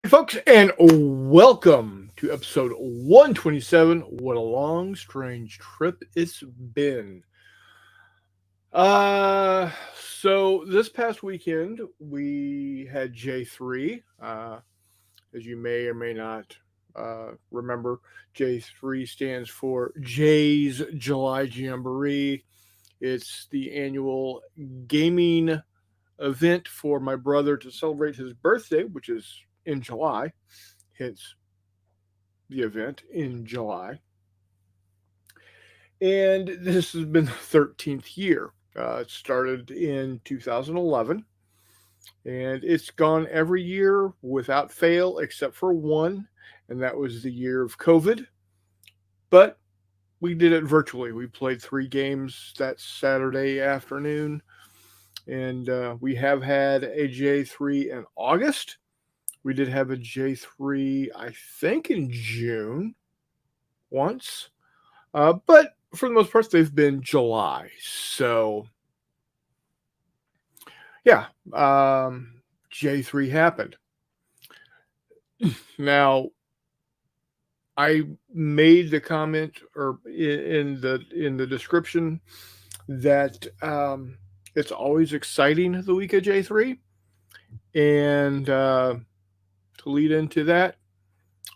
Folks, and welcome to episode 127. What a long, strange trip it's been. Uh, so this past weekend we had J3. As you may or may not remember, J3 stands for Jay's July Jamboree. It's the annual gaming event for my brother to celebrate his birthday, which is in July, hence the event in July. And this has been the 13th year. It started in 2011, and it's gone every year without fail, except for one, and that was the year of COVID. But we did it virtually. We played three games that Saturday afternoon, and we have had a J3 in August. We did have a J3, I think, in June once. But for the most part, they've been July. So, yeah, J3 happened. Now, I made the comment or in the description that it's always exciting the week of J3, and to lead into that,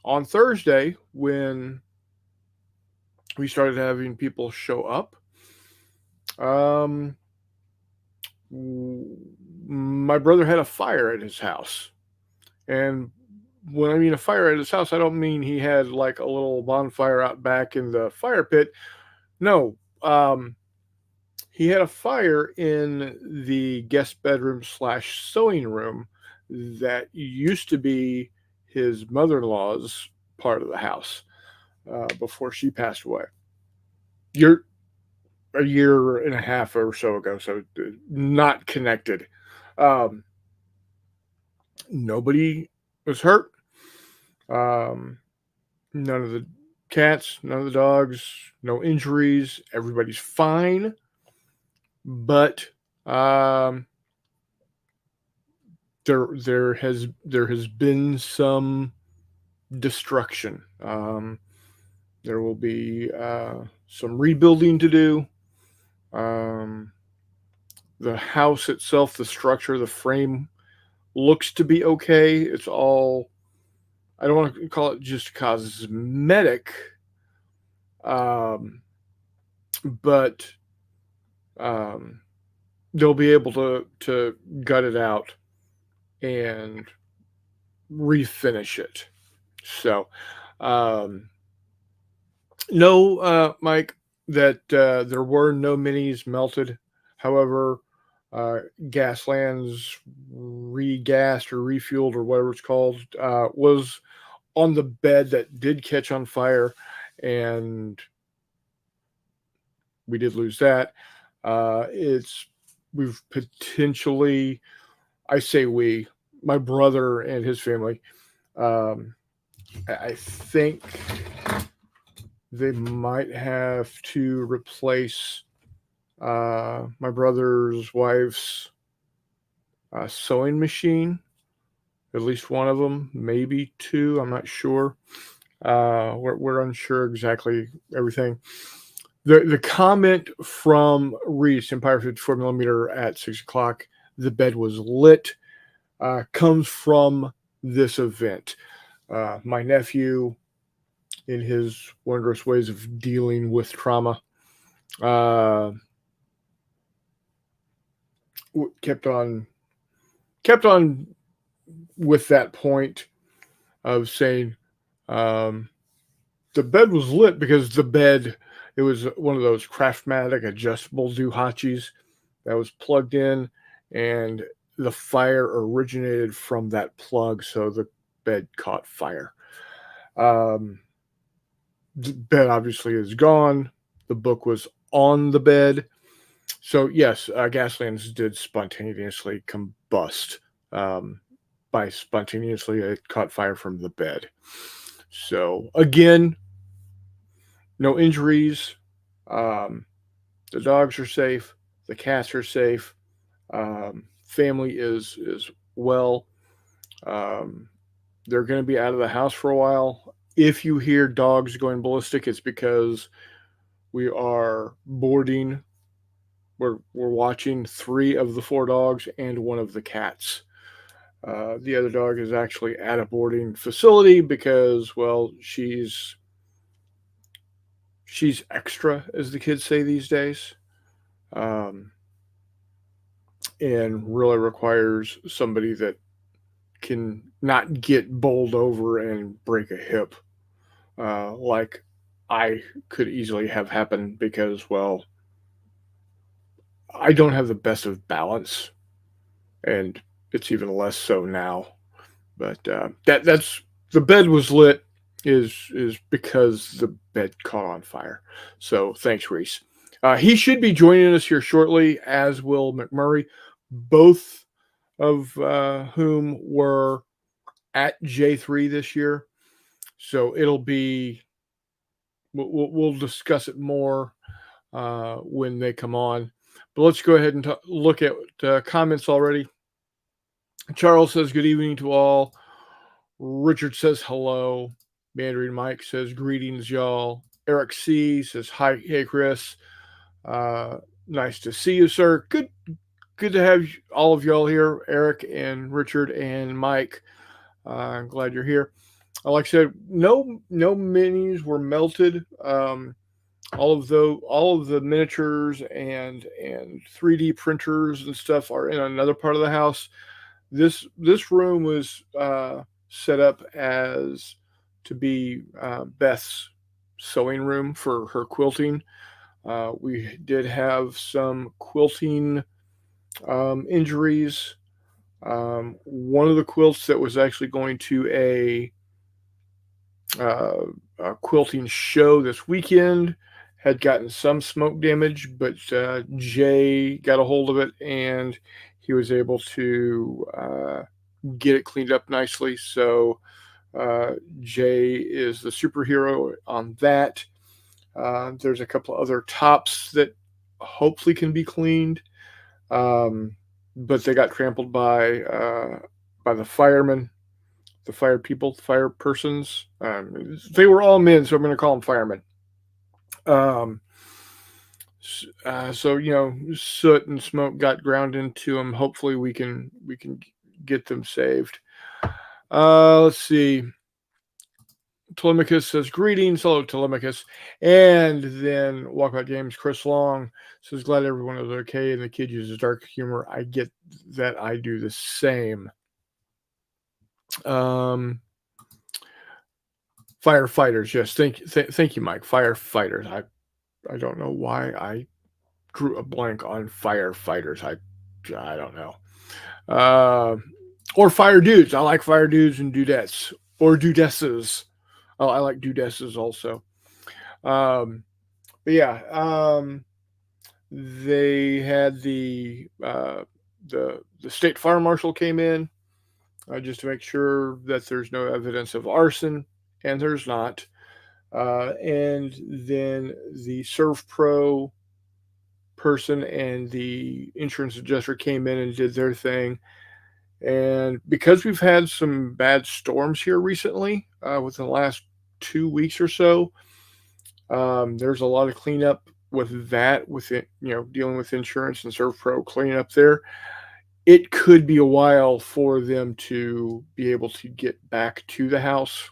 on Thursday when we started having people show up, um, my brother had a fire at his house. And when I mean a fire at his house, I don't mean he had like a little bonfire out back in the fire pit. No, he had a fire in the guest bedroom slash sewing room that used to be his mother in law's part of the house before she passed away. You're a year and a half or so ago, so not connected. Um, Nobody was hurt. Um, None of the cats, none of the dogs, no injuries. Everybody's fine, but um, there has been some destruction. There will be some rebuilding to do. Um, the house itself, the structure, the frame looks to be okay. It's all, I don't want to call it just cosmetic, um, but um, they'll be able to gut it out and refinish it. So, um, no, Mike, that there were no minis melted. However, uh, Gaslands regassed or refueled or whatever it's called was on the bed that did catch on fire, and we did lose that. It's we've potentially, I say we, my brother and his family. Um, I think they might have to replace my brother's wife's sewing machine. At least one of them, maybe two. I'm not sure. We're unsure exactly everything. The comment from Reese, Empire 54 millimeter at 6 o'clock, the bed was lit, comes from this event. My nephew, in his wondrous ways of dealing with trauma, uh, kept on with that point of saying um, the bed was lit because the bed, it was one of those Craftmatic adjustable Duhachis that was plugged in, and the fire originated from that plug, so the bed caught fire. Um, the bed obviously is gone. The book was on the bed. So, yes, Gaslands did spontaneously combust. Um, by spontaneously, it caught fire from the bed. So, again, no injuries. Um, the dogs are safe. The cats are safe. Family is well. Um, They're going to be out of the house for a while. If you hear dogs going ballistic, it's because we are boarding. We're watching 3 of the 4 dogs and 1 of the cats. The other dog is actually at a boarding facility because, well, she's extra, as the kids say these days, um, and really requires somebody that can not get bowled over and break a hip, like I could easily have happened because, well, I don't have the best of balance, and it's even less so now. But that's the bed was lit is because the bed caught on fire. So thanks, Reese. He should be joining us here shortly, as will McMurray, both of whom were at J3 this year. So it'll be we'll discuss it more when they come on. But let's go ahead and look at comments already. Charles says, good evening to all. Richard says, hello. Mandarin Mike says, greetings, y'all. Eric C. says, hi, hey, Chris. Nice to see you, sir. Good to have all of y'all here, Eric and Richard and Mike. I'm glad you're here. Like I said, no minis were melted. All of the miniatures and 3D printers and stuff are in another part of the house. This room was set up as to be Beth's sewing room for her quilting. We did have some quilting injuries. One of the quilts that was actually going to a quilting show this weekend had gotten some smoke damage, but Jay got a hold of it and he was able to get it cleaned up nicely. So Jay is the superhero on that. There's a couple of other tops that hopefully can be cleaned, but they got trampled by the firemen, the fire people, fire persons. They were all men, so I'm going to call them firemen. So soot and smoke got ground into them. Hopefully, we can get them saved. Let's see. Telemachus says, greetings. Hello, Telemachus. And then Walkabout Games, Chris Long says, glad everyone is okay and the kid uses dark humor. I get that. I do the same. Firefighters, yes. Thank you, Mike. Firefighters. I don't know why I drew a blank on firefighters. I don't know. Or fire dudes. I like fire dudes and dudettes or dudesses. Oh, I like dudesses also. But yeah, they had the state fire marshal came in just to make sure that there's no evidence of arson, and there's not. And then the ServPro person and the insurance adjuster came in and did their thing. And because we've had some bad storms here recently, within the last 2 weeks or so, there's a lot of cleanup with that, with it, dealing with insurance and ServPro cleaning up there. It could be a while for them to be able to get back to the house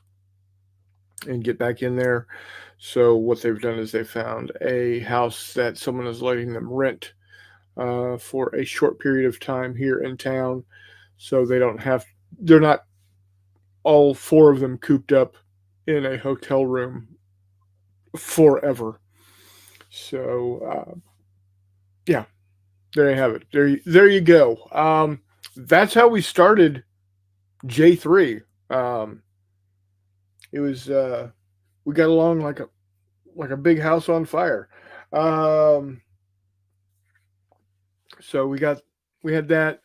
and get back in there. So what they've done is they found a house that someone is letting them rent for a short period of time here in town. So they're not all 4 of them cooped up in a hotel room forever. So, yeah, there you have it. There you go. That's how we started J3. It was, we got along like a big house on fire. So we had that.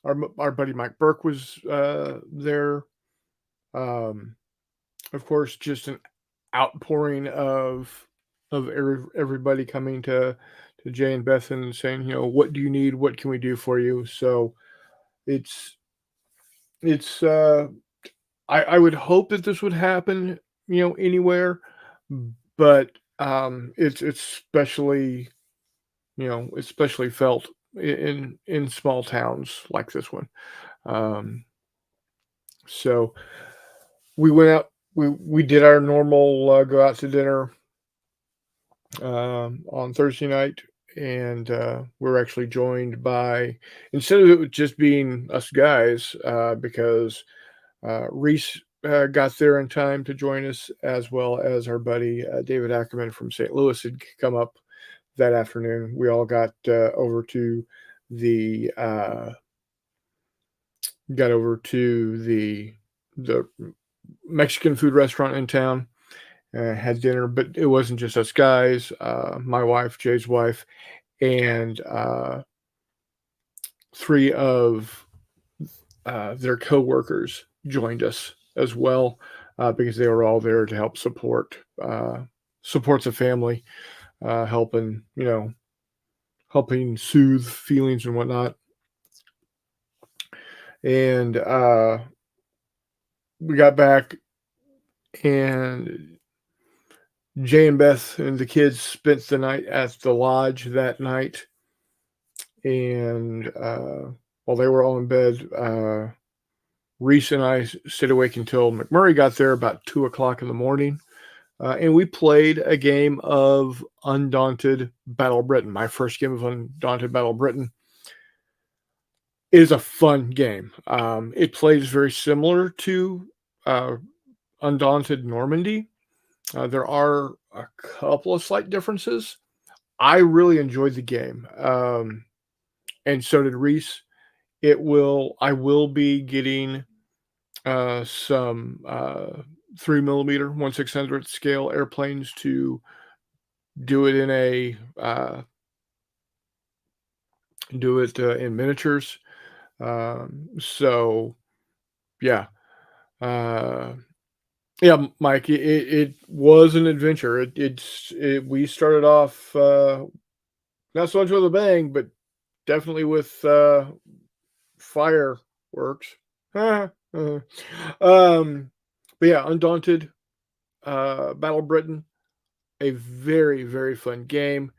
Our buddy Mike Burke was there. Of course, just an outpouring of everybody coming to Jay and Beth and saying, what do you need? What can we do for you? So it's it's I would hope that this would happen, anywhere, but it's especially, especially felt in small towns like this one. Um, so we went out, we did our normal go out to dinner on Thursday night, and we're actually joined by, instead of it just being us guys, because Reese got there in time to join us, as well as our buddy David Ackerman from St. Louis had come up that afternoon. We all over to the got over to the Mexican food restaurant in town. Had dinner, but it wasn't just us guys. My wife, Jay's wife, and three of their coworkers joined us as well, because they were all there to help support the family, helping helping soothe feelings and whatnot. And we got back, and Jay and Beth and the kids spent the night at the lodge that night. And while they were all in bed, Reese and I stayed awake until McMurray got there about 2 o'clock in the morning. And we played a game of Undaunted Battle Britain. My first game of Undaunted Battle Britain. It is a fun game. It plays very similar to Undaunted Normandy. There are a couple of slight differences. I really enjoyed the game, and so did Reese. I will be getting some 3mm 1/600 scale airplanes to do it in miniatures. So yeah, uh, yeah, Mike, it was an adventure. We started off not so much with a bang, but definitely with fireworks. But yeah, Undaunted, Battle Britain, a very, very fun game.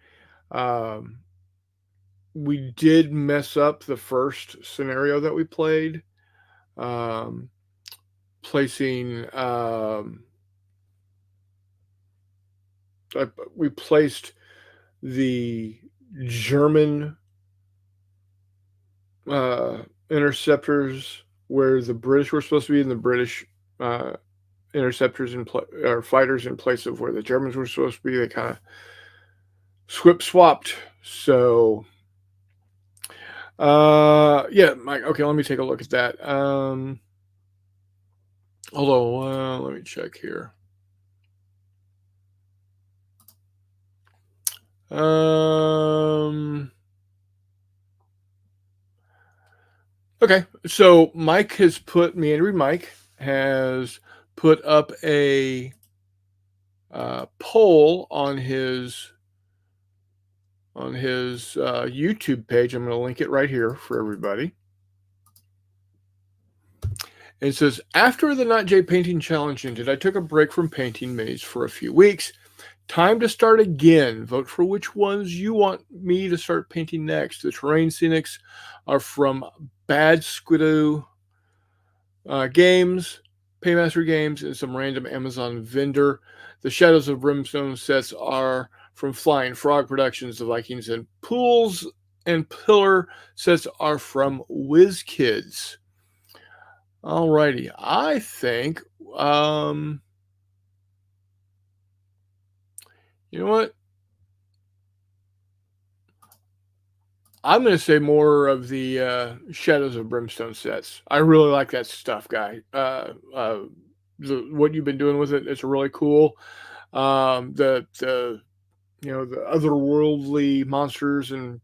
Um, we did mess up the first scenario that we played, um, placing. We placed the German interceptors where the British were supposed to be, and the British uh, interceptors or fighters in place of where the Germans were supposed to be. They kind of swapped. So, yeah, Mike. Okay, let me take a look at that. Although, let me check here. Okay, so Mike has put up a poll on his YouTube page. I'm going to link it right here for everybody. It says, after the Not J Painting Challenge ended, I took a break from painting minis for a few weeks. Time to start again. Vote for which ones you want me to start painting next. The terrain scenics are from Bad Squiddo Games, Paymaster Games, and some random Amazon vendor. The Shadows of Brimstone sets are from Flying Frog Productions, The Vikings and Pools, and Pillar sets are from WizKids. Alrighty, I think, you know what? I'm going to say more of the Shadows of Brimstone sets. I really like that stuff, guy. What you've been doing with it's really cool. The the otherworldly monsters and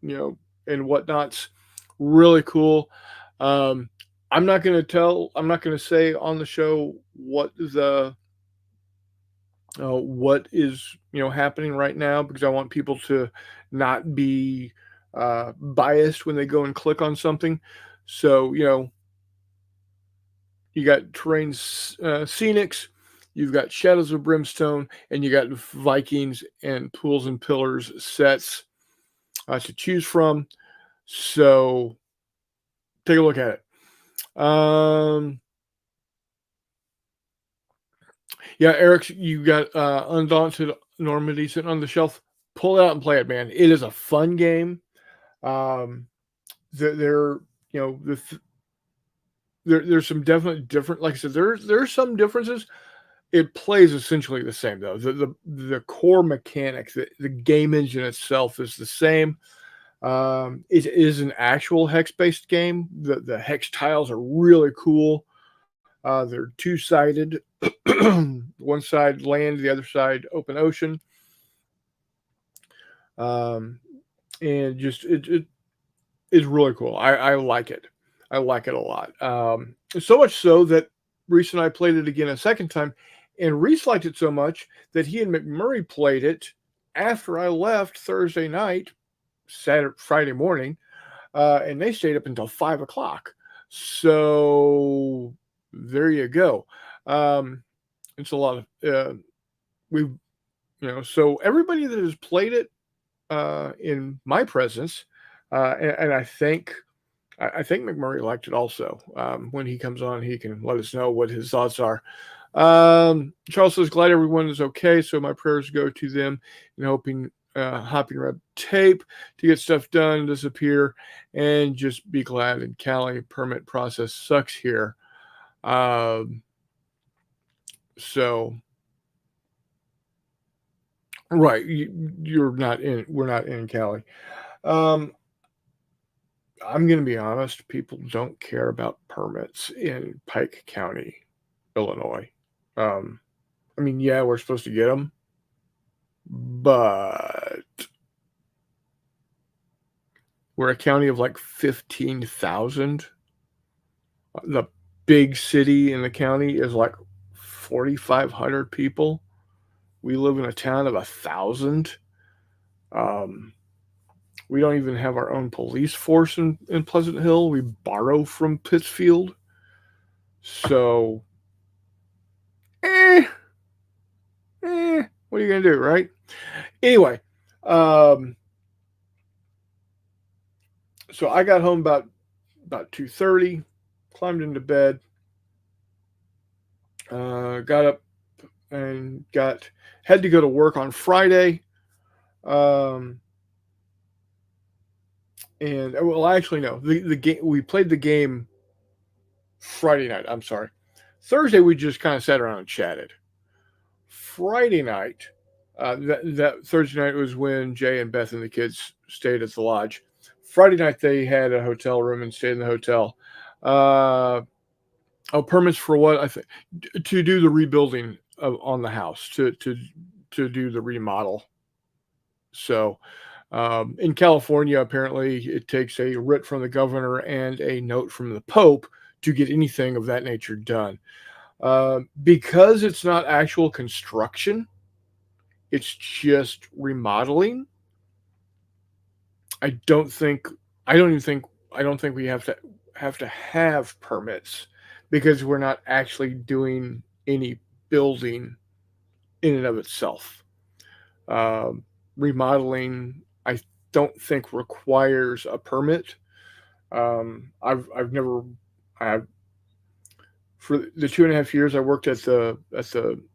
and whatnot's really cool. Um, I'm not going to say on the show what is happening right now, because I want people to not be biased when they go and click on something. So you got Terrain Scenics, you've got Shadows of Brimstone, and you got Vikings and Pools and Pillars sets to choose from. So take a look at it. Yeah, Eric, you got Undaunted Normandy sitting on the shelf. Pull it out and play it, man. It is a fun game. Um, there, you know, there's some definite different. Like I said, there's some differences. It plays essentially the same though. The core mechanic, the game engine itself is the same. It is an actual hex based game. The hex tiles are really cool. They're two sided. One side land, the other side open ocean. Um, and just it is really cool. I like it. I like it a lot. So much so that Reese and I played it again a second time, and Reese liked it so much that he and McMurray played it after I left Thursday night, Saturday, Friday morning, and they stayed up until 5 o'clock. So there you go. It's a lot of we, So everybody that has played it in my presence, and I think McMurray liked it also. When he comes on, he can let us know what his thoughts are. Charles says, glad everyone is okay. So my prayers go to them and hopping red tape to get stuff done, disappear, and just be glad. And Cali permit process sucks here. So, right. We're not in Cali. I'm going to be honest, people don't care about permits in Pike County, Illinois. Um, I mean, yeah, we're supposed to get them, but we're a county of like 15,000. The big city in the county is like 4,500 people. We live in a town of 1,000. Um, we don't even have our own police force in Pleasant Hill. We borrow from Pittsfield. So, eh, what are you going to do, right? Anyway, so I got home about 2:30, climbed into bed, got up and had to go to work on Friday. Um, and well, actually, no, the game we played the game Friday night. I'm sorry, Thursday we just kind of sat around and chatted. Friday night, that Thursday night was when Jay and Beth and the kids stayed at the lodge. Friday night they had a hotel room and stayed in the hotel. Permits for what? I think to do the rebuilding on the house, to do the remodel. So, in California, apparently, it takes a writ from the governor and a note from the Pope to get anything of that nature done. Because it's not actual construction, it's just remodeling. I don't think. I don't even think. I don't think we have permits because we're not actually doing any building in and of itself. Um, Remodeling, I don't think requires a permit. I've never I For the 2.5 years I worked at the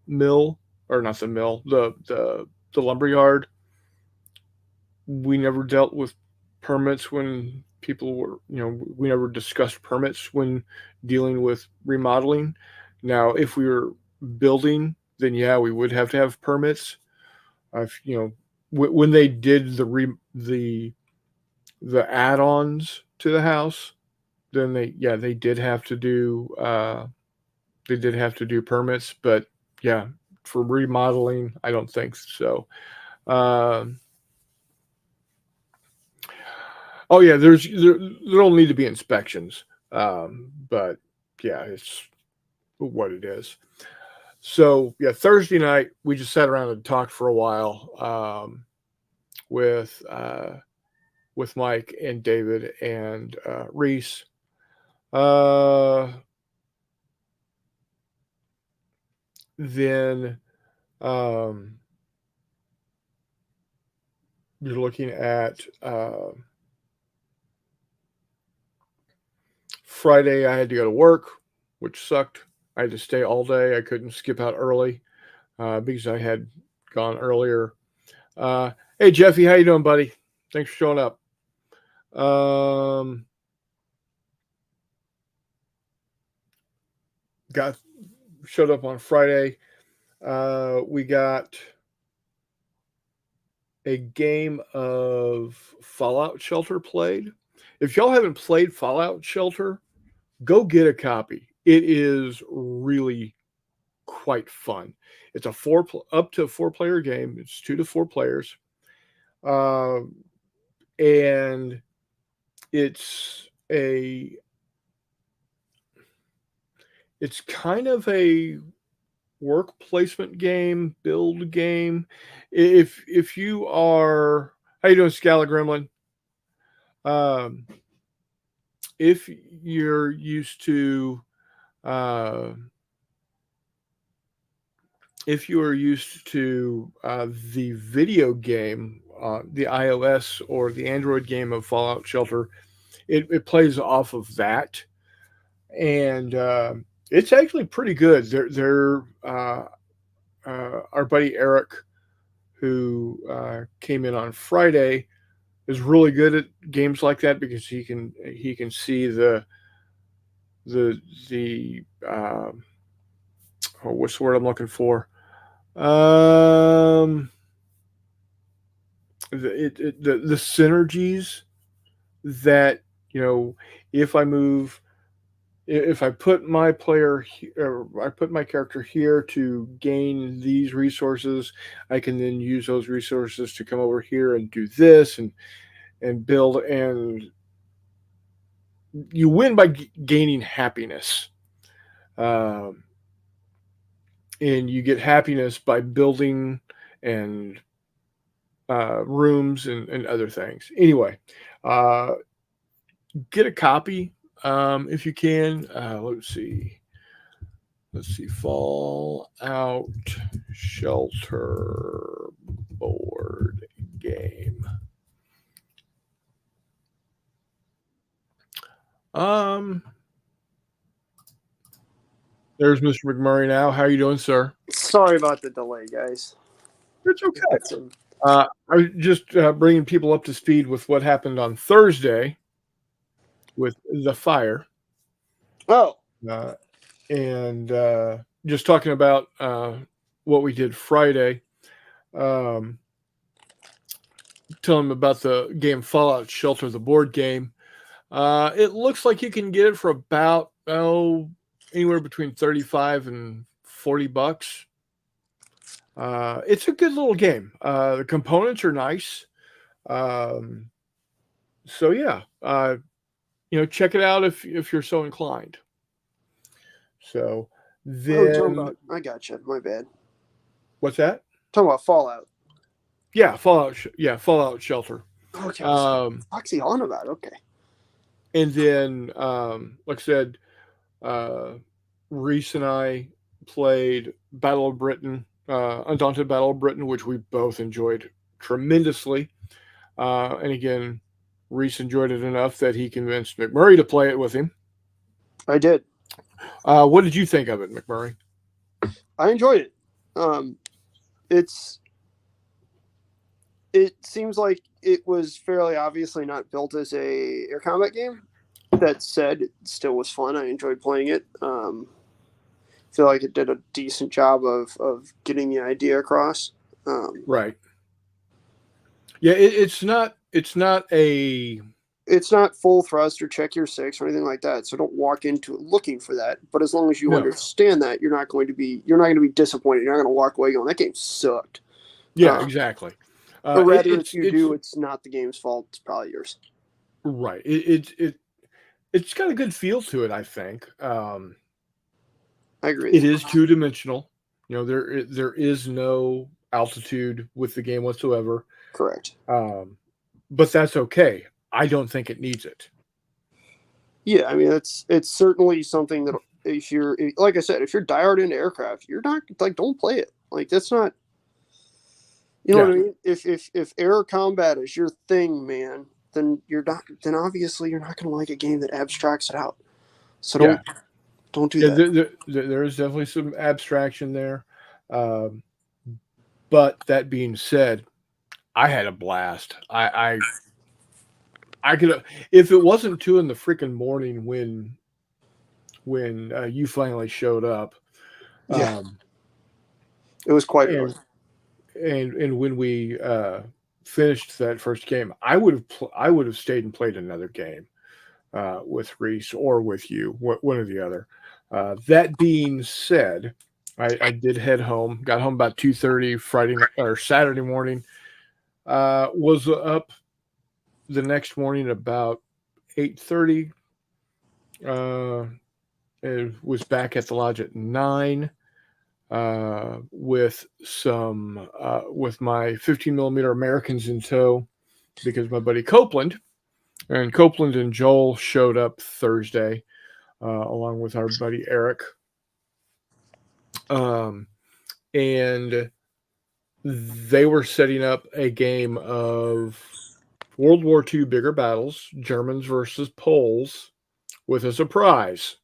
mill, or not the mill, the lumber yard. We never dealt with permits when people were, we never discussed permits when dealing with remodeling. Now, if we were building, then yeah, we would have to have permits. If when they did the add-ons to the house, then they did have to do permits. But yeah, for remodeling, I don't think so. Um, oh yeah, there'll need to be inspections, but yeah, it's what it is. So yeah, Thursday night we just sat around and talked for a while, with Mike and David and Reese. Uh, then you're looking at Friday. I had to go to work, which sucked. I had to stay all day. I couldn't skip out early because I had gone earlier. Hey Jeffy, how you doing, buddy? Thanks for showing up. Showed up on Friday. We got a game of Fallout Shelter played. If y'all haven't played Fallout Shelter, go get a copy. It is really quite fun. It's up to 4-player game. It's 2 to 4 players, and it's kind of a work placement game, build game. If you are, how you doing, Scala Gremlin? If you're used to if you are used to the video game, the iOS or the Android game of Fallout Shelter, it plays off of that, and it's actually pretty good. Our buddy Eric, who came in on Friday, is really good at games like that because he can see the what's the word I'm looking for? The synergies that, if I put my character here to gain these resources, I can then use those resources to come over here and do this and build, and you win by gaining happiness. And you get happiness by building and rooms and other things. Anyway, get a copy if you can. Let's see, Fallout Shelter board game. There's Mr. McMurray now. How are you doing, sir? Sorry about the delay, guys. It's okay. I was just bringing people up to speed with what happened on Thursday with the fire. Oh. And just talking about what we did Friday. Tell them about the game Fallout Shelter, the board game. It looks like you can get it for about anywhere between $35 and $40. It's a good little game. The components are nice. So yeah, check it out if you're so inclined. So then, I got you. My bad. What's that? Talking about Fallout. Yeah, Fallout Shelter. Okay. What's he on about? Okay. And then, like I said, Reese and I played Battle of Britain, Undaunted Battle of Britain, which we both enjoyed tremendously. And again, Reese enjoyed it enough that he convinced McMurray to play it with him. I did. What did you think of it, McMurray? I enjoyed it. It seems like it was fairly obviously not built as a air combat game. That said, it still was fun. I enjoyed playing it. Feel like it did a decent job of getting the idea across. Right. Yeah, it's not full thrust or check your six or anything like that. So don't walk into it looking for that. But as long as you understand that, you're not going to be disappointed. You're not going to walk away going, that game sucked. Yeah, exactly. Or rather, if you do, it's not the game's fault. It's probably yours. Right. It's got a good feel to it, I think. I agree. It is 2-dimensional. There is no altitude with the game whatsoever. Correct. But that's okay. I don't think it needs it. Yeah, I mean it's certainly something that like I said, if you're dialed into aircraft, you're not like, don't play it. Like, that's not, you know what I mean? If air combat is your thing, man, then then obviously you're not going to like a game that abstracts it out. So don't do that. There is definitely some abstraction there. But that being said, I had a blast. I could, if it wasn't 2 in the freaking morning when you finally showed up. Yeah. It was quite early. And when we finished that first game, I would have stayed and played another game with Reese or with you, one or the other. That being said, I did head home. Got home about 2:30 Friday or Saturday morning. Was up the next morning about 8:30. And was back at the lodge at 9. With my 15mm Americans in tow, because my buddy Copeland and Joel showed up Thursday, along with our buddy Eric. And they were setting up a game of World War II bigger battles, Germans versus Poles, with a surprise.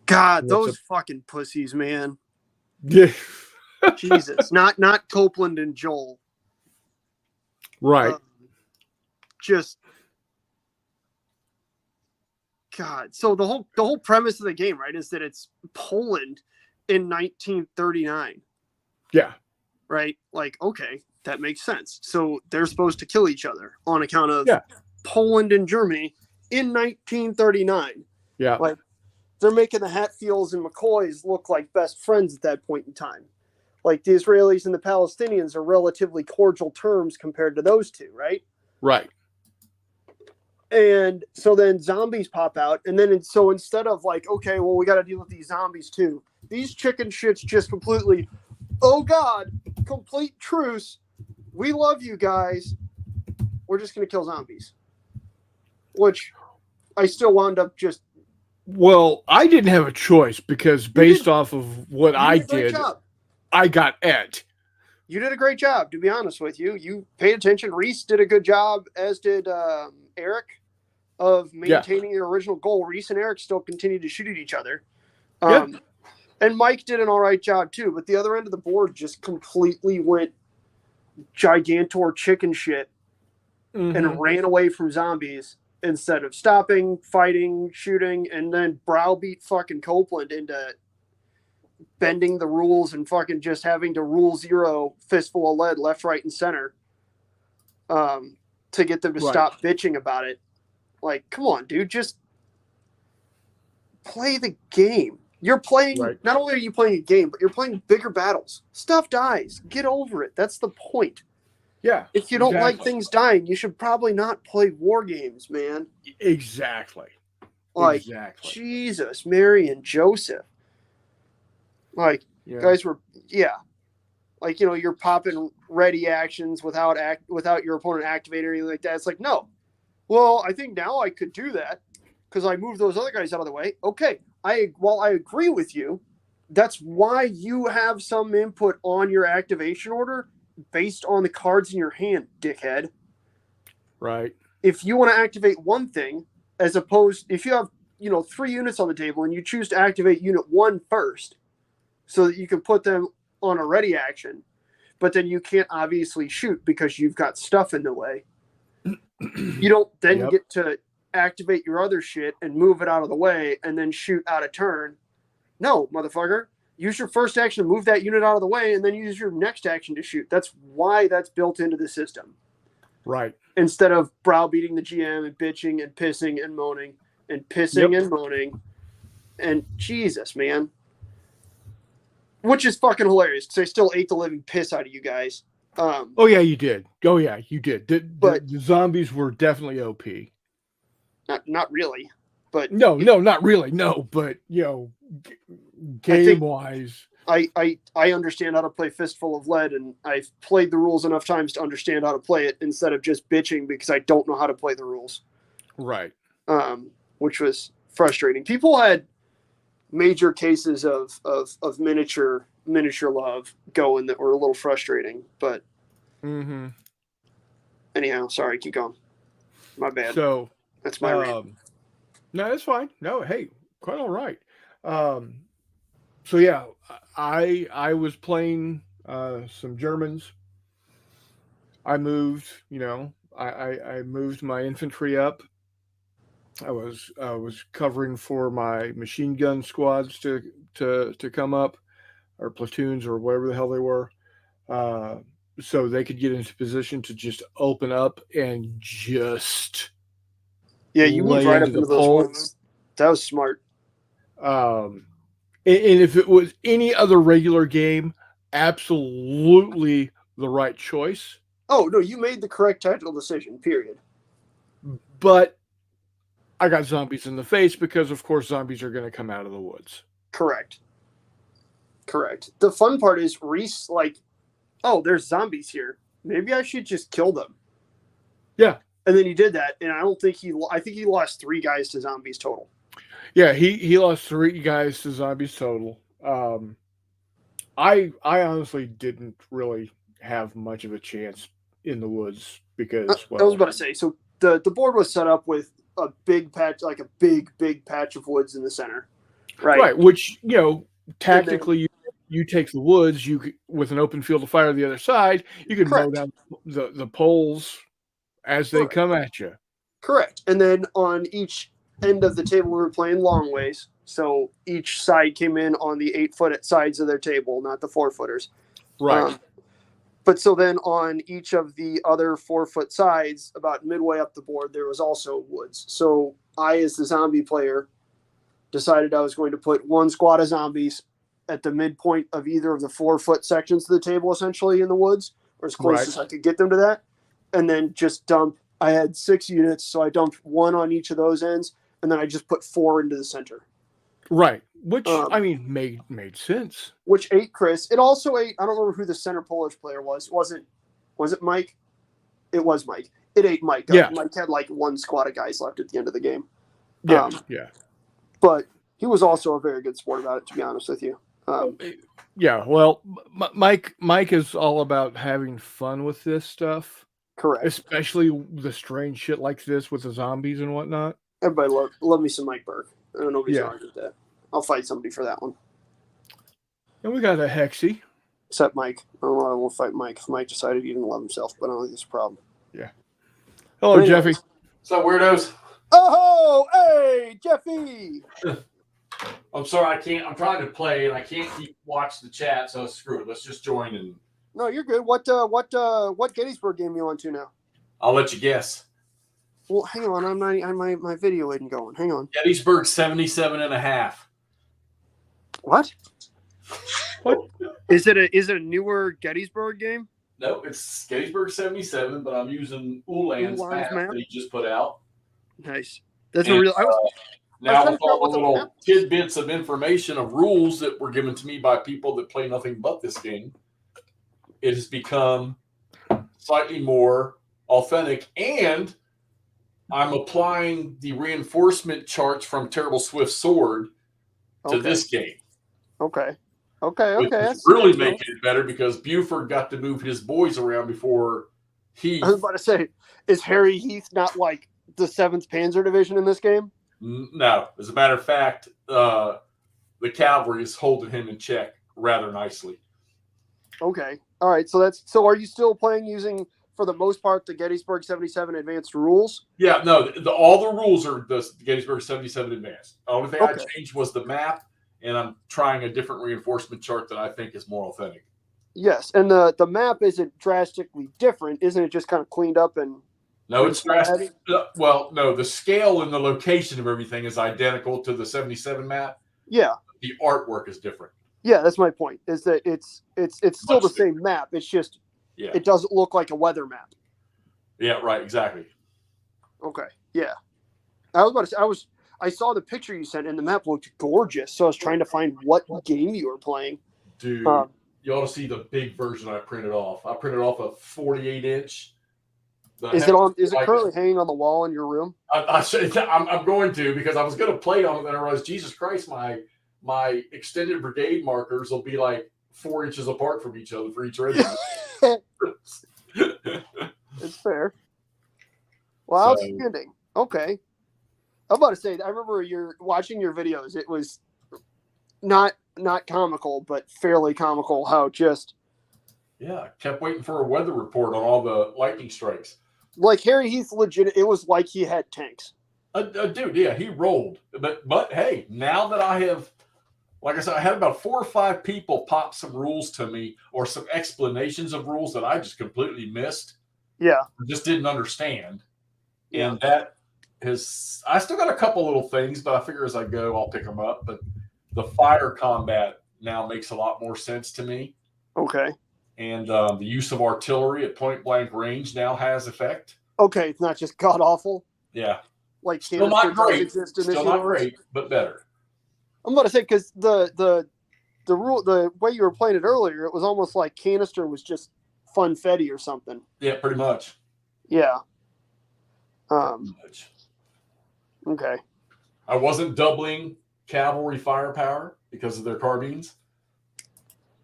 God, those fucking pussies, man. Yeah. Jesus. Not Copeland and Joel. Right. Just God. So the whole premise of the game, right, is that it's Poland in 1939. Yeah. Right? Like, okay, that makes sense. So they're supposed to kill each other on account of Poland and Germany in 1939. Yeah. Like, they're making the Hatfields and McCoys look like best friends at that point in time. Like, the Israelis and the Palestinians are relatively cordial terms compared to those two, right? Right. And so then zombies pop out. And then so instead of like, okay, well, we got to deal with these zombies too. These chicken shits just completely, oh God, complete truce. We love you guys. We're just going to kill zombies. Which I still wound up just. Well, I didn't have a choice because based off of what I did, I got et. You did a great job, to be honest with you. You paid attention. Reese did a good job, as did Eric, of maintaining the original goal. Reese and Eric still continued to shoot at each other. And Mike did an all right job, too. But the other end of the board just completely went gigantor chicken shit and ran away from zombies instead of stopping, fighting, shooting, and then browbeat fucking Copeland into bending the rules and fucking just having to rule zero fistful of lead left, right, and center to get them to stop bitching about it. Like, come on, dude, just play the game. You're playing, not only are you playing a game, but you're playing bigger battles. Stuff dies. Get over it. That's the point. Yeah. If you don't like things dying, you should probably not play war games, man. Exactly. Like, Jesus, Mary, and Joseph. Like, guys were, like, you know, you're popping ready actions without your opponent activating or anything like that. It's like, no. Well, I think now I could do that because I moved those other guys out of the way. Okay, while I agree with you, that's why you have some input on your activation order based on the cards in your hand, dickhead. Right. If you want to activate one thing, as opposed, if you have, 3 units on the table and you choose to activate unit 1 first, so that you can put them on a ready action, but then you can't obviously shoot because you've got stuff in the way. You don't then get to activate your other shit and move it out of the way and then shoot out of turn. No, motherfucker. Use your first action to move that unit out of the way and then use your next action to shoot. That's why that's built into the system. Right. Instead of browbeating the GM and bitching and pissing and moaning and pissing and moaning. And Jesus, man. Which is fucking hilarious because I still ate the living piss out of you guys. Oh, yeah, you did. Oh, yeah, you did. The zombies were definitely OP. Not really. But no, not really. No, but, game-wise. I understand how to play Fistful of Lead, and I've played the rules enough times to understand how to play it instead of just bitching because I don't know how to play the rules. Right. Which was frustrating. People had major cases of miniature love going that were a little frustrating. But Mm-hmm. anyhow, sorry, keep going. My bad. So, That's my rant. no, that's fine. No, hey, quite all right. Um, so yeah, I was playing some Germans. I moved, I moved my infantry up. I was covering for my machine gun squads to come up, or platoons, or whatever the hell they were, uh, so they could get into position to just open up and just Yeah, you moved lay right into up the into those pole. woods. That was smart. Um, and if it was any other regular game, absolutely the right choice. Oh no, you made the correct tactical decision. Period. But I got zombies in the face because, of course, zombies are going to come out of the woods. Correct. The fun part is Reese like, oh, there's zombies here. Maybe I should just kill them. Yeah. And then he did that, and I think he lost 3 guys to zombies total. Yeah, he lost 3 guys to zombies total. I honestly didn't really have much of a chance in the woods because, I was about to say, so the board was set up with a big patch, like a big patch of woods in the center, right? which tactically you take the woods, with an open field of fire on the other side, you can mow down the poles as they come at you. Correct. And then on each end of the table, we were playing long ways. So each side came in on the 8-foot sides of their table, not the 4-footers. Right. But so then on each of the other 4-foot sides, about midway up the board, there was also woods. So I, as the zombie player, decided I was going to put 1 squad of zombies at the midpoint of either of the 4-foot sections of the table, essentially in the woods, or as close as I could get them to that, and then just dump. I had 6 units, so I dumped 1 on each of those ends, and then I just put 4 into the center. Right, which I mean made sense. Which ate Chris. It also ate. I don't remember who the center Polish player was. Was it Mike? It was Mike. It ate Mike. Yeah. Mike had like 1 squad of guys left at the end of the game. Yeah, But he was also a very good sport about it, to be honest with you. Yeah, well, Mike is all about having fun with this stuff. Correct. Especially the strange shit like this with the zombies and whatnot. Everybody love me some Mike Burke. I don't know nobody's arguing with that. I'll fight somebody for that one. And we got a Hexy. Except Mike. I don't know. I won't fight Mike if Mike decided he didn't love himself, but I don't think it's a problem. Yeah. Hello, Jeffy. What's up, weirdos? Oh, hey, Jeffy. I'm sorry, I can't. I'm trying to play and I can't watch the chat, so screw it. Let's just join and. No, you're good. What Gettysburg game you on to now? I'll let you guess. Well, hang on. My video isn't going. Hang on. Gettysburg 77.5. What? Is it a newer Gettysburg game? No, it's Gettysburg 77, but I'm using Ulan's map that he just put out. Nice. That's a real. Now with all the little tidbits of information of rules that were given to me by people that play nothing but this game, it has become slightly more authentic, and I'm applying the reinforcement charts from Terrible Swift Sword to this game. Okay. It's really making it better because Buford got to move his boys around before Heath. I was about to say, is Harry Heath not like the 7th Panzer Division in this game? No. As a matter of fact, the cavalry is holding him in check rather nicely. Okay. All right. So are you still playing using, for the most part, the Gettysburg 77 advanced rules? Yeah, no. All the rules are the Gettysburg 77 advanced. The only thing I changed was the map, and I'm trying a different reinforcement chart that I think is more authentic. Yes, and the map isn't drastically different, isn't it? Just kind of cleaned up and. No, it's drastic. Well, no, the scale and the location of everything is identical to the 77 map. Yeah. The artwork is different. Yeah, that's my point. Is that it's still the same map. It's just it doesn't look like a weather map. Yeah, right, exactly. Okay. Yeah. I was about to say I saw the picture you sent and the map looked gorgeous. So I was trying to find what game you were playing. Dude, you ought to see the big version I printed off. I printed off a 48-inch. Is it currently hanging on the wall in your room? I'm going to, because I was going to play on it, and I realized, Jesus Christ, my my extended brigade markers will be like 4 inches apart from each other for each regiment. It's fair. Well, So- outstanding. Okay. I'm about to say, I remember watching your videos. It was not comical, but fairly comical how just Yeah, I kept waiting for a weather report on all the lightning strikes. like Harry Heath legit. It was like he had tanks. Dude, yeah, he rolled. But hey, now that I have, like I said, I had about 4 or 5 people pop some rules to me or some explanations of rules that I just completely missed, Yeah. just didn't understand. Yeah. And that has, I still got a couple little things, but I figure as I go, I'll pick them up. But the fire combat now makes a lot more sense to me. Okay. And the use of artillery at point blank range now has effect. Okay. It's not just god awful. Yeah. Like Still not canister does great. exist in this Still not universe. great, but better. I'm about to say because the way you were playing it earlier, it was almost like canister was just funfetti or something. Yeah, pretty much. Yeah. Pretty much. Okay. I wasn't doubling cavalry firepower because of their carbines.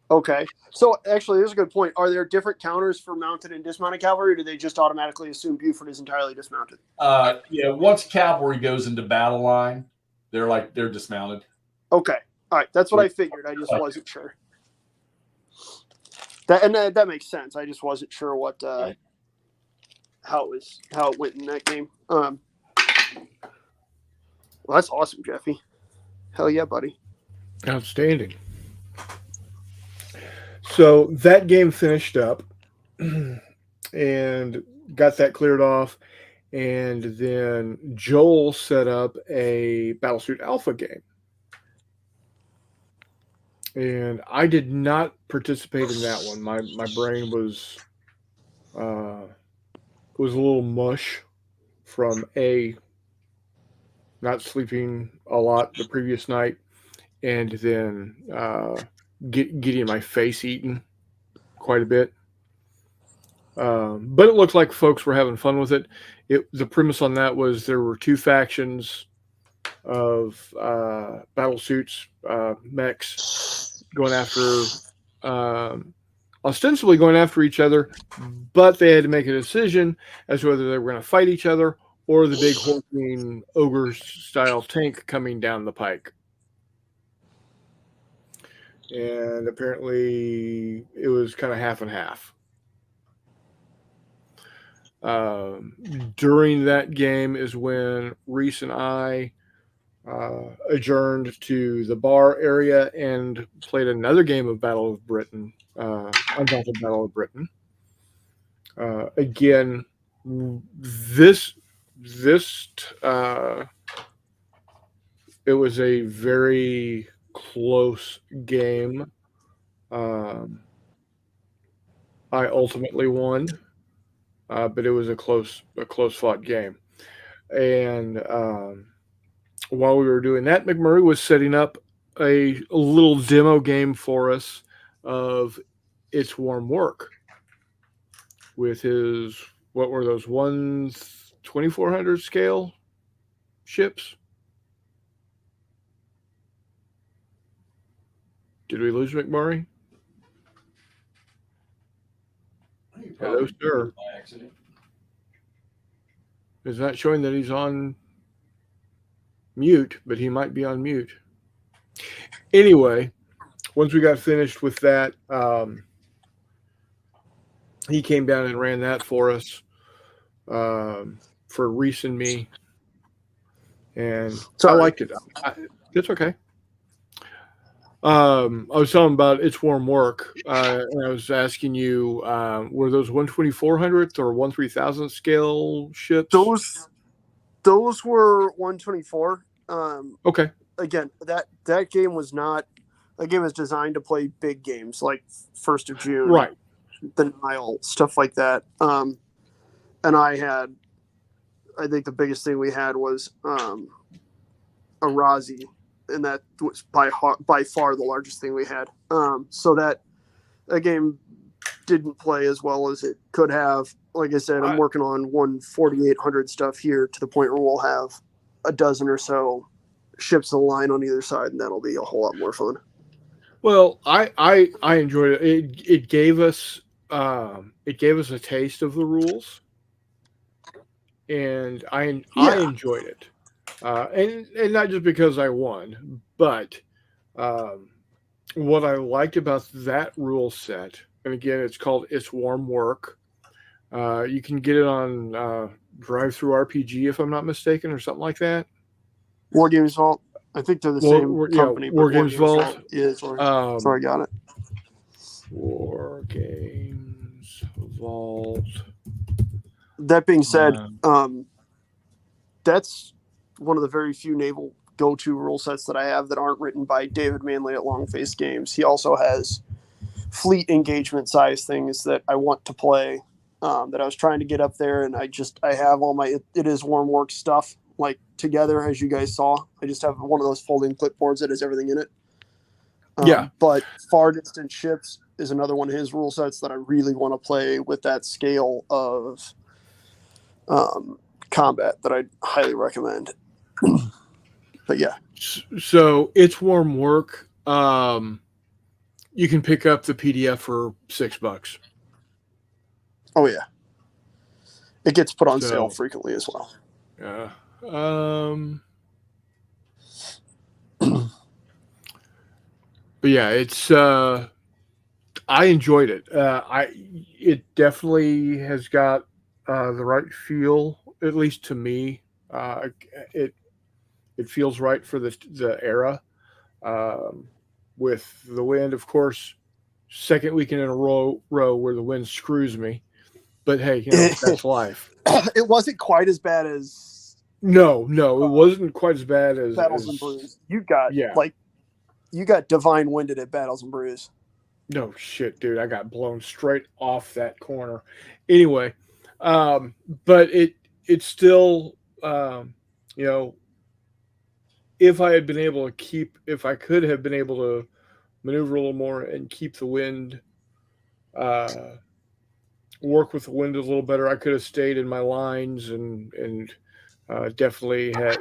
Okay. So actually, there's a good point. Are there different counters for mounted and dismounted cavalry, or do they just automatically assume Buford is entirely dismounted? Yeah, once cavalry goes into battle line, they're dismounted. Okay. All right. That's what I figured. I just wasn't sure. That makes sense. I just wasn't sure what how it went in that game. Well, that's awesome, Jeffy. Hell yeah, buddy. Outstanding. So that game finished up and got that cleared off. And then Joel set up a Battlesuit Alpha game. And I did not participate in that one. My brain was a little mush from not sleeping a lot the previous night, and then getting my face eaten quite a bit. But it looked like folks were having fun with it. The premise on that was there were 2 factions of battle suits, mechs, going after, ostensibly going after each other, but they had to make a decision as to whether they were going to fight each other or the big hulking ogre-style tank coming down the pike. And apparently it was kind of half and half. During that game is when Reese and I adjourned to the bar area and played another game of Battle of Britain, Undaunted Battle of Britain. Again, this it was a very close game. I ultimately won, but it was a close fought game. And while we were doing that, McMurray was setting up a little demo game for us of It's Warm Work with his, what were those, 2400 scale ships? Did we lose McMurray? Hello, sir. By accident. It's not showing that he's on mute, but he might be on mute. Anyway, once we got finished with that, he came down and ran that for us, for Reese and me. And Sorry. I liked it. It's okay. I was telling about It's Warm Work, and I was asking you, were those 1/2400th or 1/3000th scale ships? Those were 124. Okay. Again, that game was not a game was designed to play big games like 1st of June, Right. the Nile, stuff like that. And I think the biggest thing we had was a Razi, and that was by far the largest thing we had. So that game didn't play as well as it could have. Like I said, I'm working on 1/4800 stuff here to the point where we'll have a dozen or so ships align on either side, and that'll be a whole lot more fun. Well, I enjoyed it. It gave us a taste of the rules, and I enjoyed it, and not just because I won, but um, what I liked about that rule set, and again, it's called It's Warm Work. You can get it on Drive Through RPG, if I'm not mistaken, or something like that. War Games Vault. I think they're the same company. War Games Vault. Yeah, sorry, I got it. War Games Vault. That being said, that's one of the very few naval go-to rule sets that I have that aren't written by David Manley at Longface Games. He also has fleet engagement size things that I want to play, that I was trying to get up there, and I have all my it is warm work stuff like together, as you guys saw. I just have one of those folding clipboards that has everything in it. But Far Distant Ships is another one of his rule sets that I really want to play with that scale of combat that I'd highly recommend. But yeah. So It's Warm Work. You can pick up the PDF for $6. Oh yeah. It gets put on sale frequently as well. Yeah. But yeah, it's I enjoyed it. It definitely has got the right feel, at least to me. It feels right for the era. With the wind, of course, second weekend in a row where the wind screws me. But hey, that's life. It wasn't quite as bad as No, it wasn't quite as bad as Battles and Brews. You got divine winded at Battles and Brews. No shit, dude. I got blown straight off that corner. Anyway, but it's still if I could have been able to maneuver a little more and keep the wind, work with the wind a little better, I could have stayed in my lines and definitely had,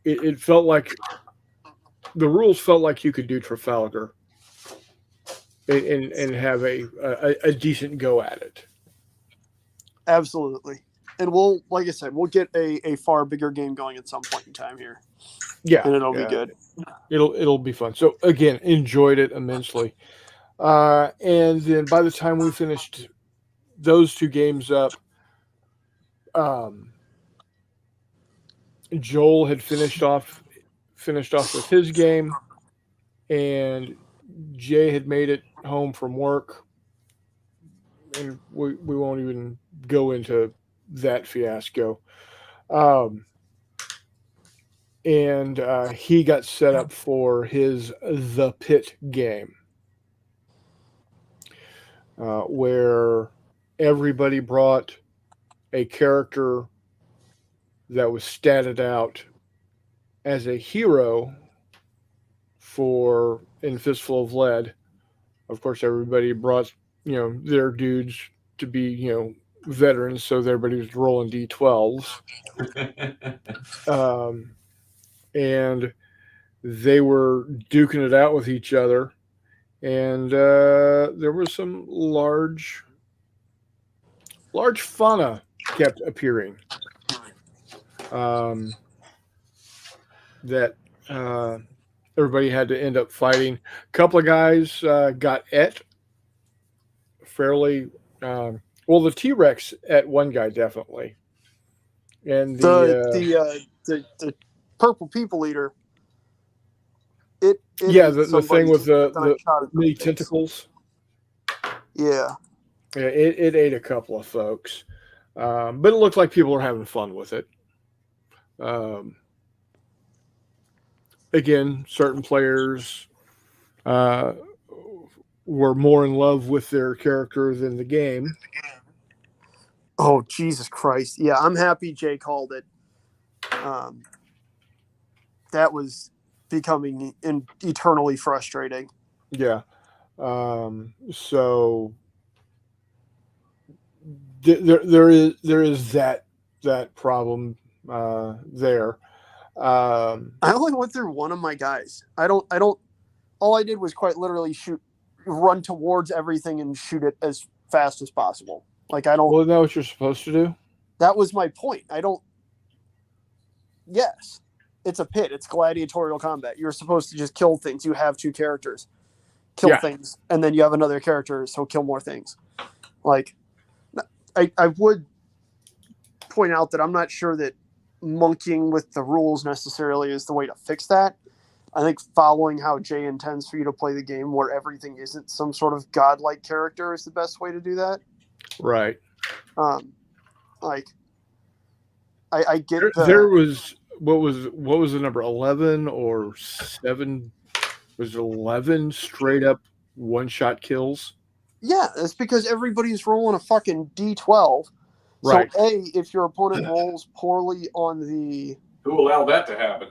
it felt like the rules felt like you could do Trafalgar and have a decent go at it. Absolutely. And like I said, we'll get a far bigger game going at some point in time here. Yeah. And it'll be good. It'll be fun. So again, enjoyed it immensely. And then by the time we finished those two games up, Joel had finished off with his game, and Jay had made it home from work, and we won't even go into that fiasco. And he got set up for his The Pit game, where everybody brought a character that was statted out as a hero in Fistful of Lead. Of course, everybody brought their dudes to be veterans, so everybody was rolling D12s. And they were duking it out with each other, and there was some large fauna kept appearing that everybody had to end up fighting. A couple of guys got fairly the T-Rex at one guy definitely, and the Purple People Eater. The thing with the many tentacles. Yeah, it ate a couple of folks, but it looked like people were having fun with it. Again, certain players were more in love with their character than the game. Oh, Jesus Christ. Yeah, I'm happy Jay called it. That was becoming eternally frustrating. Yeah. So there is that problem there. I only went through one of my guys. I don't. All I did was quite literally run towards everything and shoot it as fast as possible. Like I don't. Well, isn't that what you're supposed to do? That was my point. I don't. Yes, it's a pit. It's gladiatorial combat. You're supposed to just kill things. You have two characters, kill things, and then you have another character, so kill more things. Like, I would point out that I'm not sure that monkeying with the rules necessarily is the way to fix that. I think following how Jay intends for you to play the game, where everything isn't some sort of godlike character, is the best way to do that. Right. Like, I get there was what was the number 11 or 7? Was it 11 straight up one shot kills? Yeah, that's because everybody's rolling a fucking D12. Right. So if your opponent rolls poorly on the Who allowed that to happen?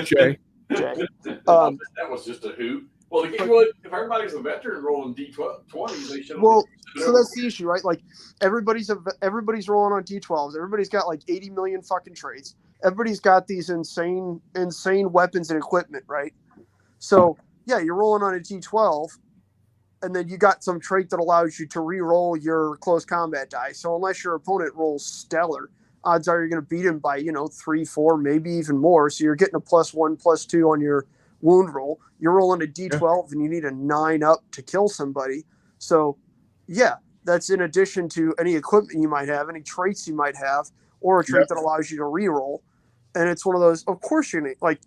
Jay. That was just a hoot. Well, the game would, if everybody's a veteran rolling D20s, they should. Well, so that's the issue, right? Like everybody's rolling on D12s. Everybody's got like 80 million fucking traits. Everybody's got these insane weapons and equipment, right? So yeah, you're rolling on a D12, and then you got some trait that allows you to re-roll your close combat die. So unless your opponent rolls stellar, odds are you're going to beat him by 3, 4, maybe even more. So you're getting a +1, +2 on your wound roll. You're rolling a D12 and you need a 9 up to kill somebody. So yeah, that's in addition to any equipment you might have, any traits you might have, or a trait that allows you to re-roll. And it's one of those, of course you're like,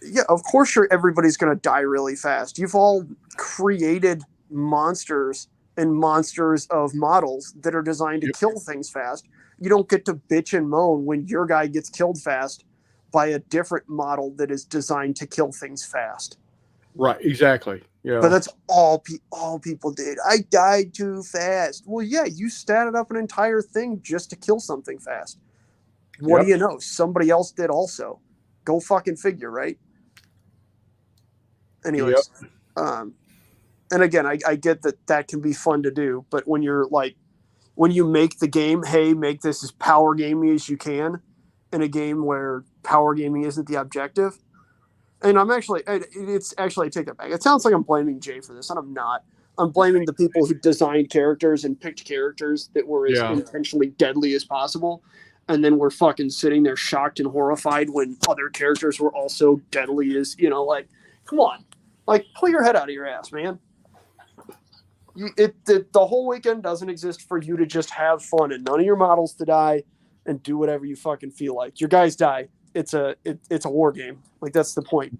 yeah, of course everybody's going to die really fast. You've all created monsters and monsters of models that are designed to kill things fast. You don't get to bitch and moan when your guy gets killed fast by a different model that is designed to kill things fast. Right, exactly. Yeah. But that's all people did. I died too fast. Well, yeah, you statted up an entire thing just to kill something fast. What do you know? Somebody else did also. Go fucking figure, right? Anyways, and again, I get that can be fun to do, but when you're like, when you make the game, hey, make this as power gaming as you can, in a game where power gaming isn't the objective. And it's actually, I take that back. It sounds like I'm blaming Jay for this, and I'm not. I'm blaming the people who designed characters and picked characters that were as intentionally deadly as possible. And then we're fucking sitting there shocked and horrified when other characters were also deadly as, like, come on. Like, pull your head out of your ass, man. The whole weekend doesn't exist for you to just have fun and none of your models to die and do whatever you fucking feel like. Your guys die. It's a war game. Like, that's the point.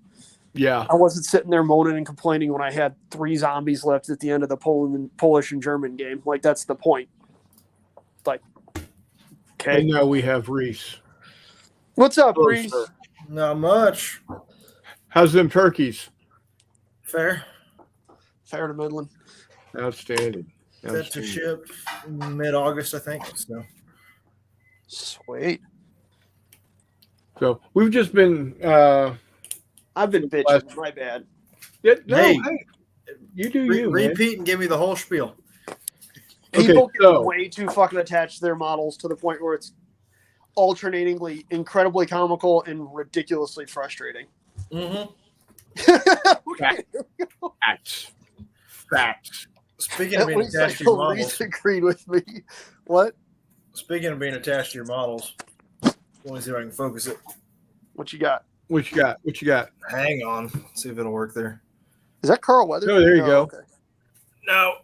Yeah. I wasn't sitting there moaning and complaining when I had 3 zombies left at the end of the Polish and German game. Like, that's the point. Like, okay. And now we have Reese. What's up, Reese? Not much. How's them turkeys? Fair to Midland. Outstanding. Set to ship mid-August, I think. So sweet. So we've just been. I've been bitching. My bad. Yeah, hey, you do you. Repeat man. and give me the whole spiel. People get way too fucking attached to their models to the point where it's alternatingly incredibly comical and ridiculously frustrating. Mm-hmm. Facts. Speaking of being attached to your models, agreed with me. What? Speaking of being attached to your models, let me see if I can focus it. What you got? What you got? Hang on. See if it'll work there. Is that Carl Weathers? Oh, there you go. Okay. No.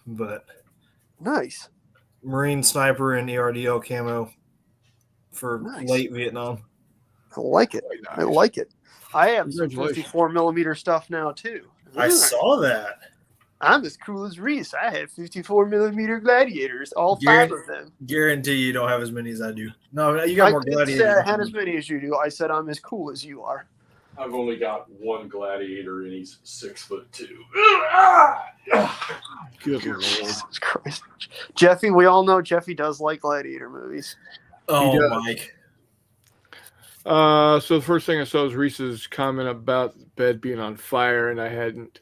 But nice. Marine sniper and ERDL camo for late Vietnam. I like it. Nice. I like it. I have some 54mm stuff now too. I saw that. I'm as cool as Reese. I have 54mm gladiators, all 5 of them. Guarantee you don't have as many as I do. No, you got more gladiators. I had as many as you do. I said I'm as cool as you are. I've only got 1 gladiator, and he's 6'2". Good Lord. Jesus Christ. Jeffy, we all know Jeffy does like gladiator movies. Oh, Mike. So the first thing I saw was Reese's comment about the bed being on fire, and I hadn't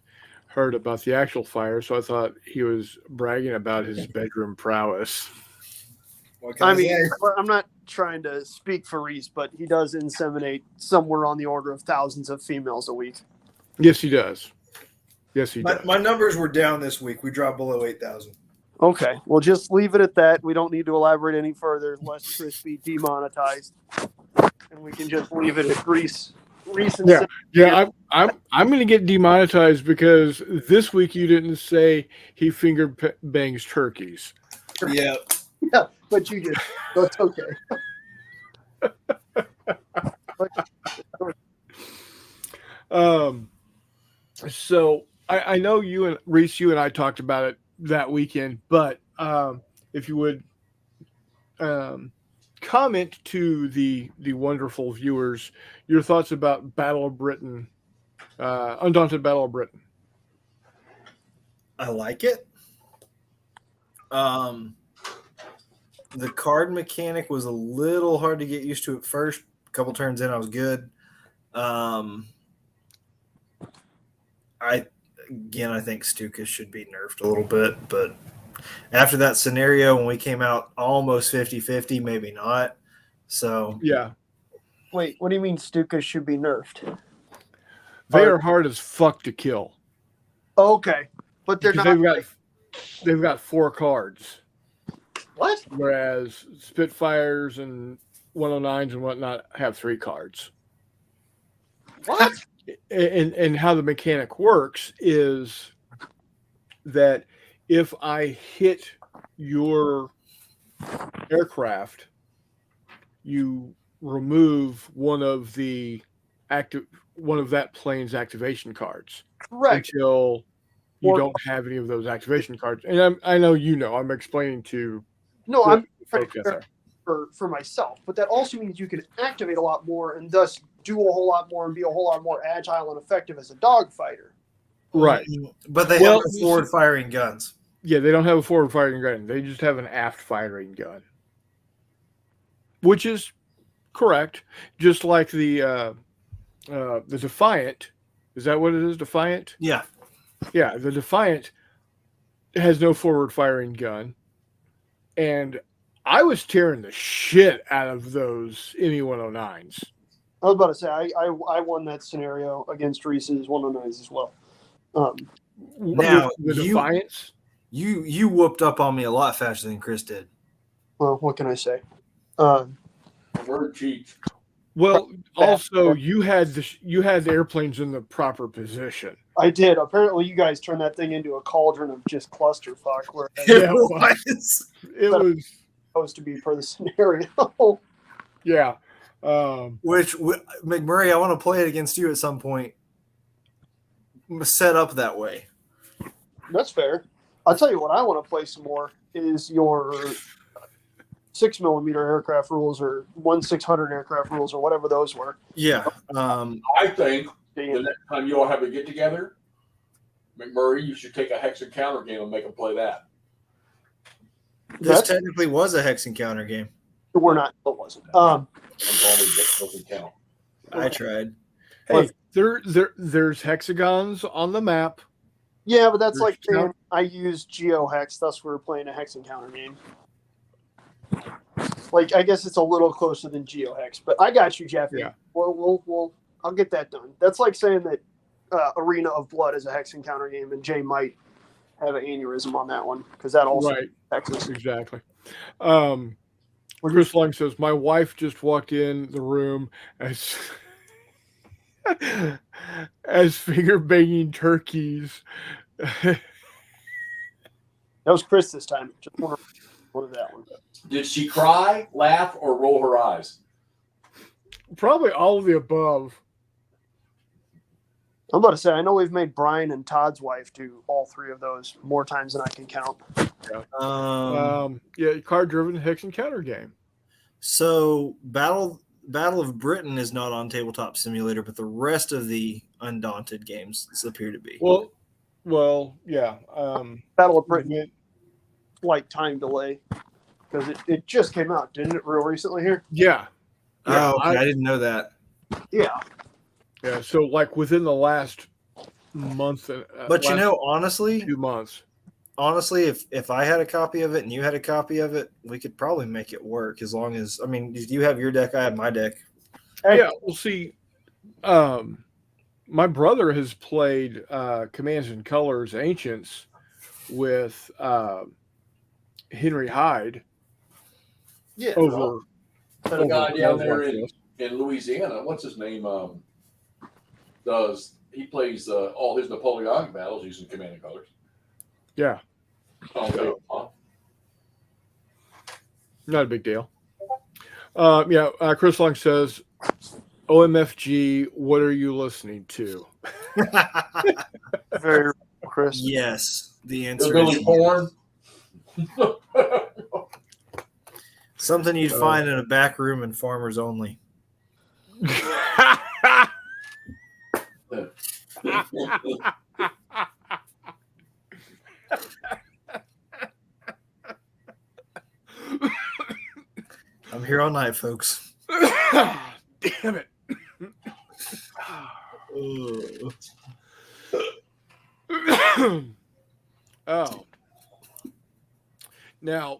heard about the actual fire, so I thought he was bragging about his bedroom prowess. I mean, I'm not trying to speak for Reese, but he does inseminate somewhere on the order of thousands of females a week. Yes, he does. Yes, he does. My numbers were down this week. We dropped below 8,000. Okay, we'll just leave it at that. We don't need to elaborate any further, lest Chris be demonetized, and we can just leave it at Reese. Reese and Yeah. Yeah, I'm going to get demonetized because this week you didn't say he bangs turkeys. Yeah. Yeah, but you did. That's okay. So I know you and Reese, you and I talked about it that weekend, but if you would comment to the wonderful viewers your thoughts about Battle of Britain, Undaunted Battle of Britain. I like it. The card mechanic was a little hard to get used to at first. A couple turns in, I was good. I think Stuka should be nerfed a little bit, but after that scenario when we came out almost 50-50, maybe not. So Yeah, Wait, what do you mean Stuka should be nerfed? they are hard as fuck to kill. Okay, but they're Because not. they've got 4 cards, What? whereas Spitfires and 109s and whatnot have 3 cards. What? And how the mechanic works is that if I hit your aircraft, you remove one of that plane's activation cards Correct. until you Or- don't have any of those activation cards. And I know I'm explaining to No, the I'm folks out there. for myself, but that also means you can activate a lot more and thus do a whole lot more and be a whole lot more agile and effective as a dogfighter. Right. But they Well, have the forward firing guns. Yeah, they don't have a forward firing gun. They just have an aft firing gun, which is correct. Just like the Defiant. Is that what it is? Defiant? Yeah. Yeah, the Defiant has no forward firing gun, and I was tearing the shit out of those ME-109s. I was about to say I won that scenario against Reese's 109s as well. Now, the you- Defiants. You whooped up on me a lot faster than Chris did. Well, what can I say? Word cheat. Well, also you had the airplanes in the proper position. I did. Apparently, you guys turned that thing into a cauldron of just clusterfuck, where it's Yeah, was. It was supposed to be per the scenario. yeah. Which McMurray, I want to play it against you at some point. Set up that way. That's fair. I'll tell you what I want to play some more is your 6mm aircraft rules or 1/600 aircraft rules or whatever those were. Yeah. I think the next time you all have a get together, McMurray, you should take a hex and counter game and make them play that. This That's- technically was a hex encounter game. We're not. It wasn't. I'm calling it doesn't count. I tried. Hey, there's hexagons on the map. Yeah, but that's There's like saying count- I used GeoHex, thus we're playing a hex encounter game. Like I guess it's a little closer than GeoHex, but I got you, Jeffy. Yeah. We'll I'll get that done. That's like saying that Arena of Blood is a hex encounter game, and Jay might have an aneurysm on that one because that also Right. Texas. Exactly. Chris Long says, my wife just walked in the room as finger banging turkeys. That was Chris this time. Just one of that one. Did she cry, laugh, or roll her eyes? Probably all of the above. I'm about to say I know we've made Brian and Todd's wife do all 3 of those more times than I can count. Yeah, card driven hex and counter game. So Battle of Britain is not on Tabletop Simulator, but the rest of the Undaunted games appear to be. Well, yeah. Battle of Britain, slight time delay because it just came out, didn't it? Real recently here. Yeah. Yeah, Oh, okay. I didn't know that. Yeah. Yeah. So like within the last month, But last honestly, 2 months. honestly, if I had a copy of it and you had a copy of it, we could probably make it work. As long as, I mean, you have your deck, I have my deck. Yeah, we'll see. My brother has played Commands and Colors Ancients with Henry Hyde Yeah. over. The guy over down cards there like in, this. in Louisiana, what's his name? He plays all his Napoleonic battles using Command and Colors. Yeah, Okay. not a big deal. Chris Long says, OMFG, what are you listening to? Very crisp. Yes, the The answer Billy is Porn. something you'd find in a back room in Farmers Only. I'm here all night, folks. Damn it. Oh. Now,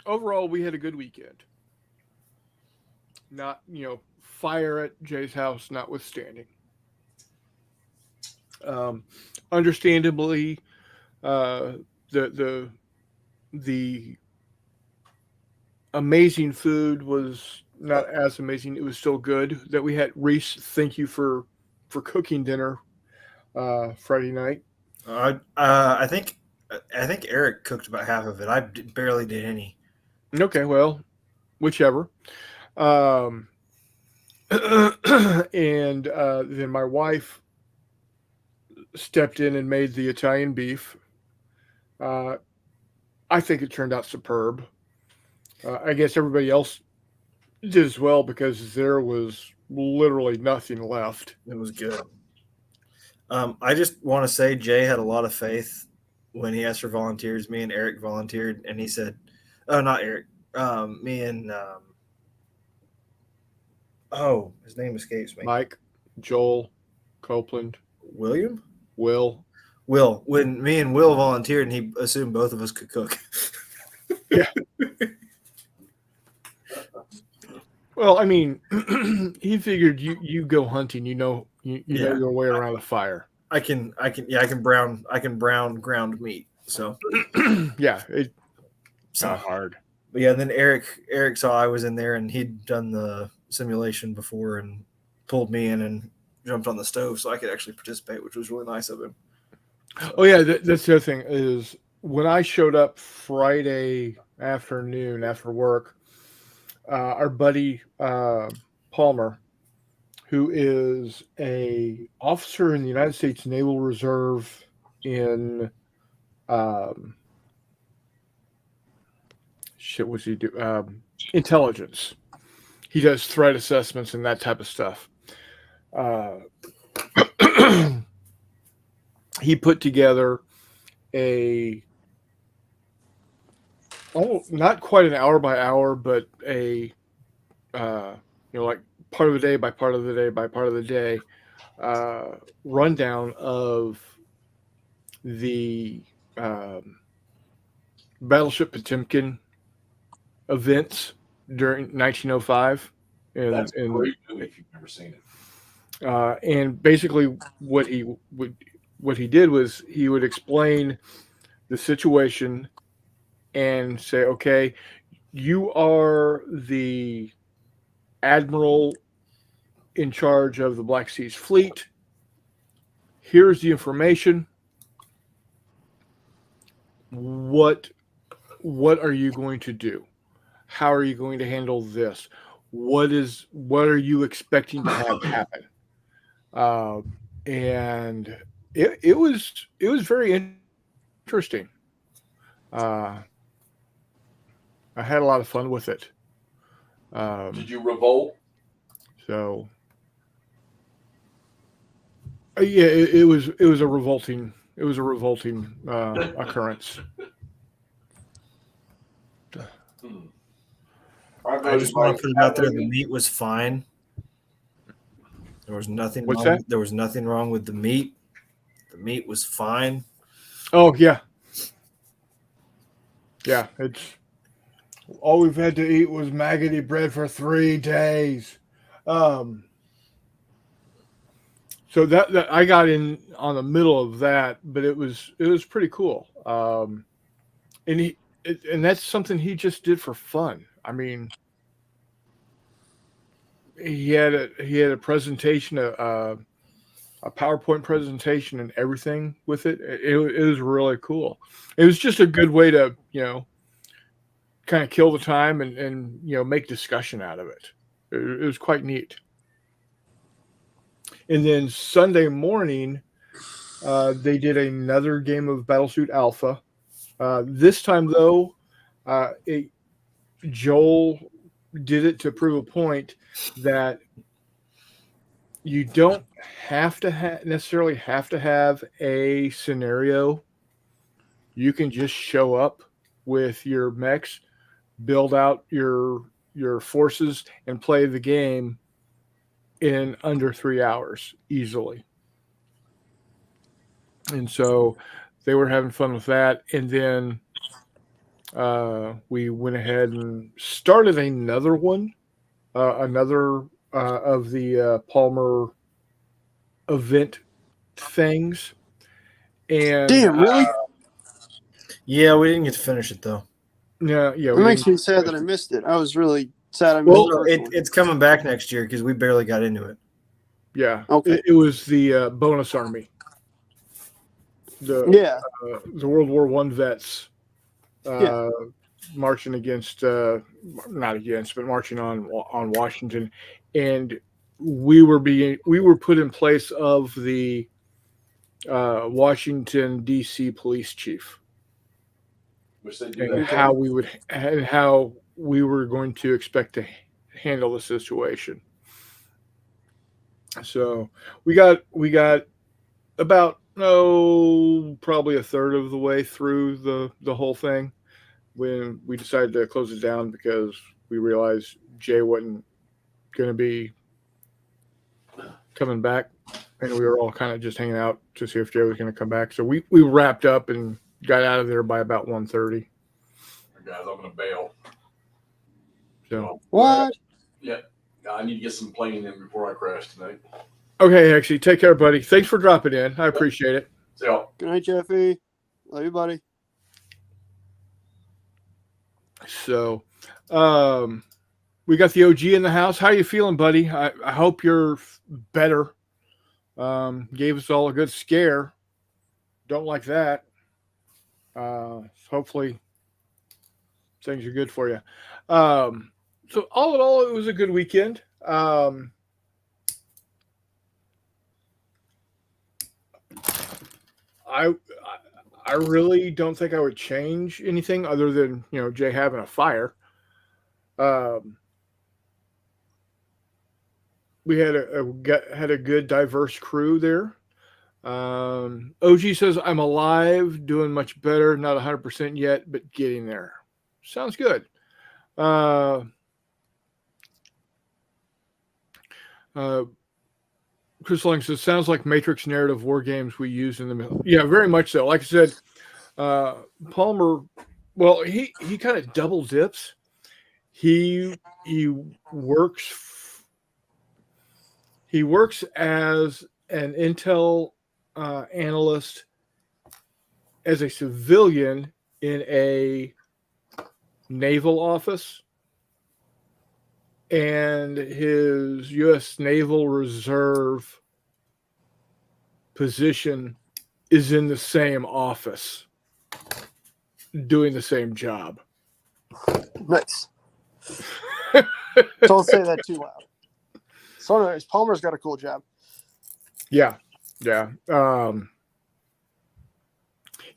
overall, we had a good weekend. Not, fire at Jay's house notwithstanding. Understandably, the amazing food was not as amazing. It was still good that we had. Reese, thank you for cooking dinner Friday night. I think Eric cooked about half of it. I barely did any. Okay, well, whichever. And then my wife stepped in and made the Italian beef. I think it turned out superb. I guess everybody else did as well because there was literally nothing left. It was good. I just want to say Jay had a lot of faith when he asked for volunteers. Me and Eric volunteered, and he said, "Oh, not Eric. Me and his name escapes me. Mike, Joel, Copeland, William, Will. When me and Will volunteered, and he assumed both of us could cook." Yeah. Well, I mean, he figured you go hunting, you know your way around a fire. I can brown ground meat. So yeah, it's so not hard. But yeah, then Eric saw I was in there and he'd done the simulation before and pulled me in and jumped on the stove so I could actually participate, which was really nice of him. Oh yeah, that's the other thing is when I showed up Friday afternoon after work, our buddy Palmer, who is a officer in the United States Naval Reserve in what's he do? Intelligence. He does threat assessments and that type of stuff. He put together not quite an hour by hour, but a like part of the day by part of the day by part of the day rundown of the Battleship Potemkin events during 1905. That's a great movie if you've never seen it. And basically what he did was he would explain the situation and say, okay, you are the admiral in charge of the Black Seas Fleet. Here's the information. What are you going to do? How are you going to handle this? What are you expecting to have happen? And it was very interesting. I had a lot of fun with it. Did you revolt? So, yeah, it was a revolting occurrence. I just want to put it out there: the meat was fine. There was nothing What's wrong. that? There was nothing wrong with the meat. The meat was fine. Oh yeah, Yeah, it's all we've had to eat was maggoty bread for 3 days. So that I got in on the middle of that, but it was pretty cool. And that's something he just did for fun. I mean, he had a presentation, a PowerPoint presentation, and everything with it. It was really cool. It was just a good way to kind of kill the time and make discussion out of it. It was quite neat. And then Sunday morning, they did another game of Battlesuit Alpha. This time, though, Joel did it to prove a point that you don't have to necessarily have to have a scenario. You can just show up with your mechs, build out your forces, and play the game in under 3 hours easily. And so they were having fun with that. And then we went ahead and started another one, another of the Palmer event things. And Damn, really? Yeah, we didn't get to finish it though. Yeah. It makes me sad that I missed it. I was really sad I missed Well, the first one. it's coming back next year because we barely got into it. Yeah. Okay. It was the bonus army. The World War I vets marching against, not against, but marching on Washington, and we were put in place of the Washington D.C. police chief, Which they do and that. how we were going to expect to handle the situation. So we got about probably a third of the way through the whole thing when we decided to close it down because we realized Jay wasn't going to be coming back, and we were all kind of just hanging out to see if Jay was going to come back. So we wrapped up and got out of there by about 1:30. Guys, I'm going to bail. So What? Yeah. I need to get some playing in before I crash tonight. okay, actually, take care, buddy. Thanks for dropping in. I appreciate it. See y'all. Good night, Jeffy. Love you, buddy. So, we got the OG in the house. How you feeling, buddy? I hope you're better. Gave us all a good scare. Don't like that. Hopefully things are good for you. So all in all, it was a good weekend. I really don't think I would change anything other than Jay having a fire. We had a good diverse crew there. OG says I'm alive, doing much better, not 100% yet, but getting there. Sounds good. Chris Lang says, sounds like Matrix narrative war games we use in the middle. Yeah, very much so. Like I said, Palmer, well, he kind of double dips. He works as an intel analyst as a civilian in a naval office, and his U.S. Naval Reserve position is in the same office doing the same job. Nice. Don't say that too loud. So anyways, Palmer's got a cool job. Yeah.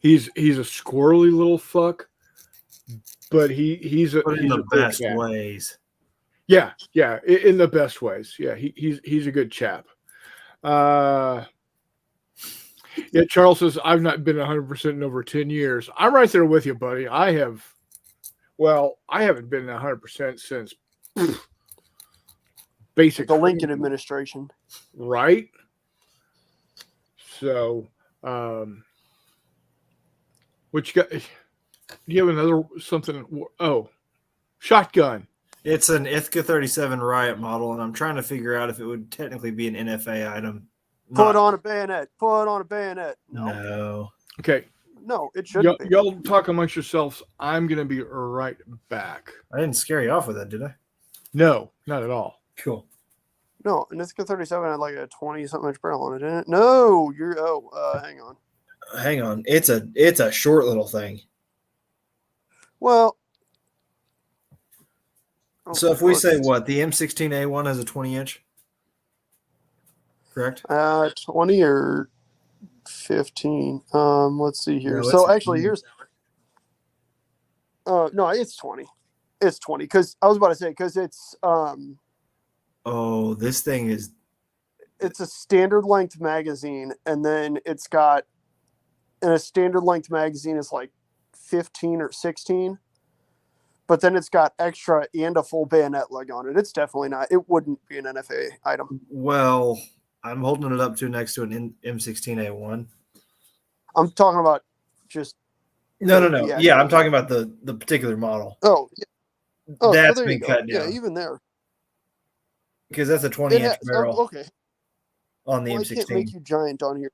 He's a squirrely little fuck, but he's in the best ways. Yeah, in the best ways. Yeah, he's a good chap. Yeah, Charles says, I've not been 100% in over 10 years. I'm right there with you, buddy. I haven't been 100% since basic the Lincoln administration. Right? So, what you got? Do you have another something? Oh, shotgun. It's an Ithaca 37 Riot model, and I'm trying to figure out if it would technically be an NFA item. Put on a bayonet. Put on a bayonet. No. Okay, No, it shouldn't be. y'all talk amongst yourselves. I'm gonna be right back. I didn't scare you off with that, did I? No, not at all. Cool. No, an Ithaca 37 had like a 20-something inch barrel on it, didn't it? No, hang on. Hang on. It's a short little thing. Well, So if we say what, the M16A1 has a 20-inch? Correct? 20 or 15. Let's see here. No, So it's actually, 15. here's. No, it's 20. It's 20 because I was about to say because it's Oh, this thing is it's a standard length magazine, and then it's got, and a standard length magazine is like 15 or 16, but then it's got extra and a full bayonet leg on it. It's definitely not. It wouldn't be an NFA item. well. I'm holding it up to next to an M16A1. I'm talking about just. No. Yeah, Yeah, I'm talking about the particular model. Oh, yeah. Oh, That's there you been go. cut down. Yeah, even there. Because that's a It 20-inch has, barrel okay. on the Well, I M16. can't make you giant on here.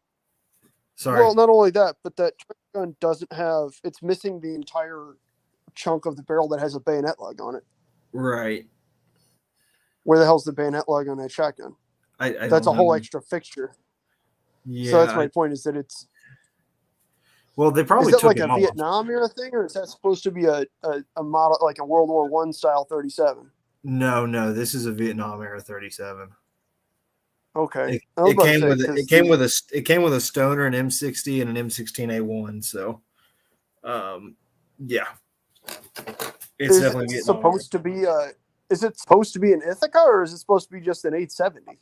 Sorry. Well, not only that, but that shotgun doesn't have. It's missing the entire chunk of the barrel that has a bayonet lug on it. Right. Where the hell's the bayonet lug on that shotgun? I That's a don't whole know. extra fixture. Yeah. So that's my point. Is that it's Well, they probably is that took like it a off. Vietnam era thing, or is that supposed to be a model like a World War I style 37? No. This is a Vietnam era 37. Okay, It came with a Stoner, an M60, and an M16A1. So, yeah, it's Is definitely it Vietnam. supposed to be a? Is it supposed to be an Ithaca, or is it supposed to be just an 870?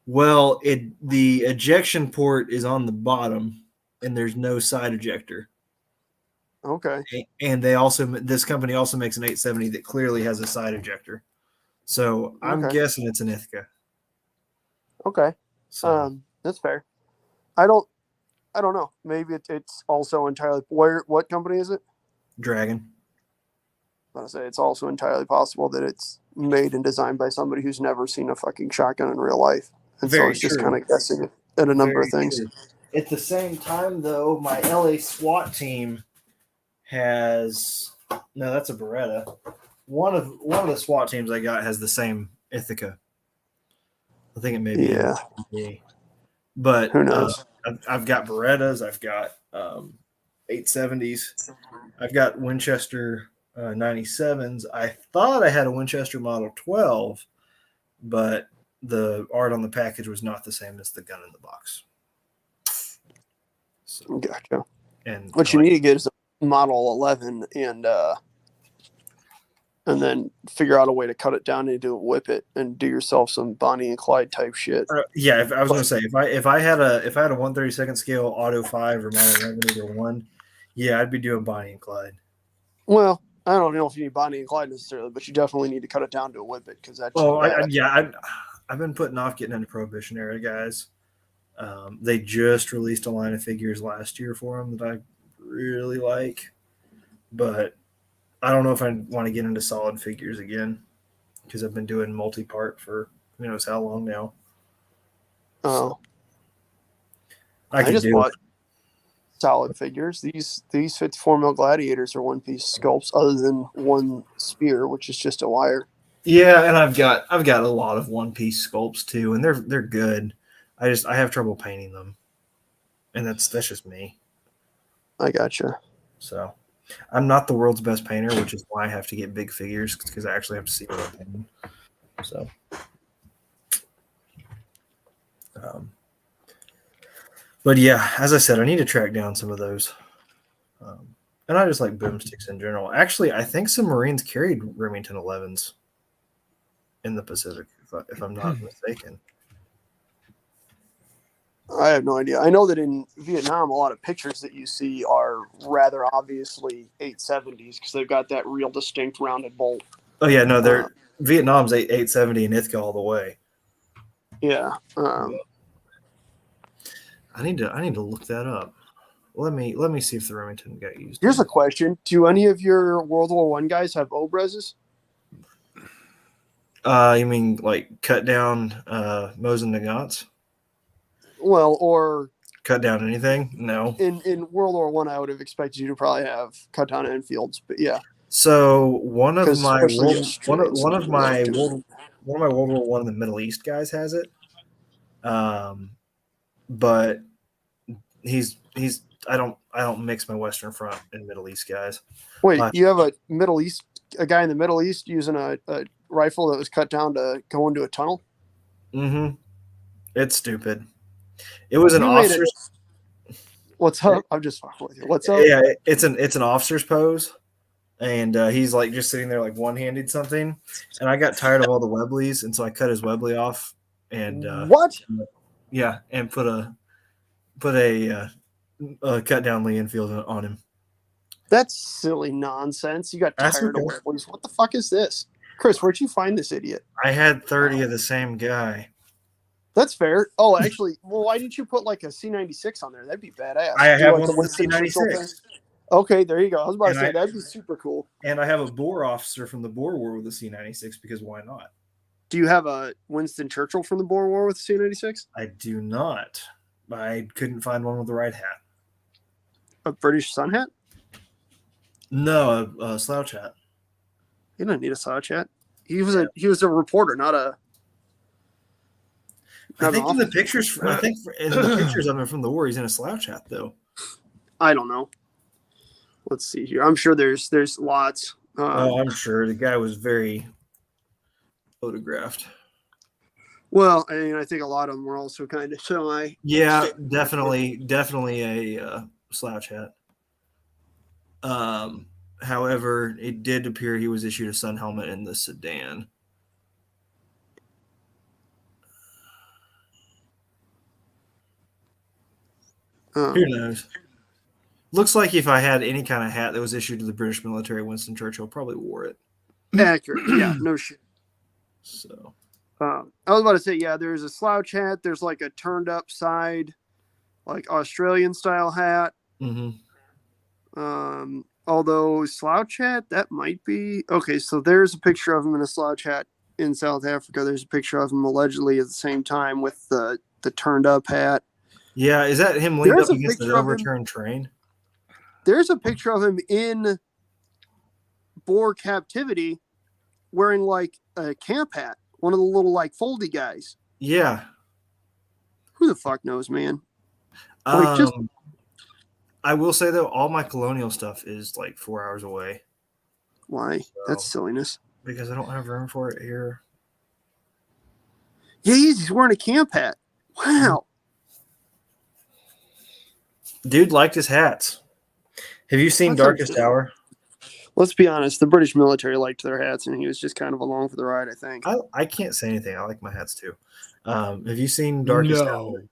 Well, the ejection port is on the bottom, and there's no side ejector. Okay, And this company also makes an 870 that clearly has a side ejector. So I'm Okay. guessing it's an Ithaca. okay. So That's fair. I don't know. Maybe it's also entirely. What company is it? Dragon. I was gonna say it's also entirely possible that it's made and designed by somebody who's never seen a fucking shotgun in real life, and so Very it's just true. kind of guessing at a number of Very things. true. At the same time, though, my LA SWAT team has no. That's a Beretta. One of the SWAT teams I got has the same Ithaca. I think it may be. Yeah. MTV. But Who knows? I've got Berettas. I've got 870s. I've got Winchester 97s. I thought I had a Winchester Model 12, but the art on the package was not the same as the gun in the box. So, Gotcha. and What you need to get is a Model 11 and then figure out a way to cut it down into a whip it and do yourself some Bonnie and Clyde type shit. yeah, I was going to say if I had a 1/32 scale Auto 5 or Model 11 either one, yeah, I'd be doing Bonnie and Clyde. Well, I don't know if you need Bonnie and Clyde necessarily, but you definitely need to cut it down to a whip it because that's. Oh, I've been putting off getting into Prohibition era guys. They just released a line of figures last year for them that I really like, but I don't know if I want to get into solid figures again because I've been doing multi-part for who knows how long now. Oh, I can just do bought solid figures. These 54 mil gladiators are one piece sculpts, other than one spear, which is just a wire. Yeah, and I've got a lot of one piece sculpts too, and they're good. I have trouble painting them, and that's just me. I gotcha. So I'm not the world's best painter, which is why I have to get big figures because I actually have to see what I'm painting. So, but yeah, as I said, I need to track down some of those. And I just like boomsticks in general. Actually, I think some Marines carried Remington 11s in the Pacific, if I'm not mistaken. I have no idea. I know that in Vietnam, a lot of pictures that you see are rather obviously 870s because they've got that real distinct rounded bolt. Oh yeah, no, they're Vietnam's 870 and Ithaca all the way. Yeah. I need to look that up. let me see if the Remington got used. Here's a question: do any of your World War I guys have Obrezes? You mean like cut down Mosin Nagants? Well, or Cut down anything? No. in World War I, I would have expected you to probably have cut down Enfields, but yeah. So one of 'Cause my especially World, Australians one of my love World, one of my World War One in the Middle East guys has it. But he's I don't mix my Western Front and Middle East guys. Wait, Uh, you have a guy in the Middle East using a rifle that was cut down to go into a tunnel? Mm-hmm. It's stupid. It was an You made it- officer's. What's up? I'm just fucking with you. What's up? Yeah, it's an officer's pose, and he's like just sitting there like one-handed something. And I got tired of all the Webleys, and so I cut his Webley off, and What? yeah, and put a cut down Lee Enfield on him. That's silly nonsense. You got That's tired okay. of Webleys. What the fuck is this? Chris, where'd you find this idiot? I had 30 of the same guy. That's fair. Oh, actually, well, why didn't you put like a C96 on there? That'd be badass. I Do have like one the of the Winston Churchill C96. thing? Okay, there you go. I was about to And say I- that'd be super cool. And I have a Boer officer from the Boer War with a C96 because why not? Do you have a Winston Churchill from the Boer War with a C96? I do not. I couldn't find one with the right hat. A British sun hat? No, a slouch hat. You don't need a slouch hat. He was a reporter, not a. I not an think in the officer. pictures, in the pictures of him from the war, he's in a slouch hat though. I don't know. Let's see here. I'm sure there's lots. Oh, I'm sure the guy was very photographed. Well, I mean, I think a lot of them were also kind of semi. Yeah, definitely a slouch hat. However, it did appear he was issued a sun helmet in the sedan. Who knows? Looks like if I had any kind of hat that was issued to the British military, Winston Churchill probably wore it. Accurate. Yeah, no shit. So I was about to say, yeah, there's a slouch hat. There's like a turned up side, like Australian style hat. Although slouch hat, that might be okay. So there's a picture of him in a slouch hat in South Africa. There's a picture of him allegedly at the same time with the turned up hat. yeah, is that him leaned There's up a against picture an of him. overturned train? There's a picture of him in Boer captivity wearing like a camp hat, one of the little like foldy guys. Yeah. Who the fuck knows, man? Like, just- I will say though, all my colonial stuff is like 4 hours away Why? That's silliness. because I don't have room for it here. Yeah, he's wearing a camp hat. Wow. Dude liked his hats. Have you seen That's Darkest understandable. Hour? Let's be honest. The British military liked their hats, and he was just kind of along for the ride, I think. I can't say anything. I like my hats too. Have you seen Darkest No. Hour?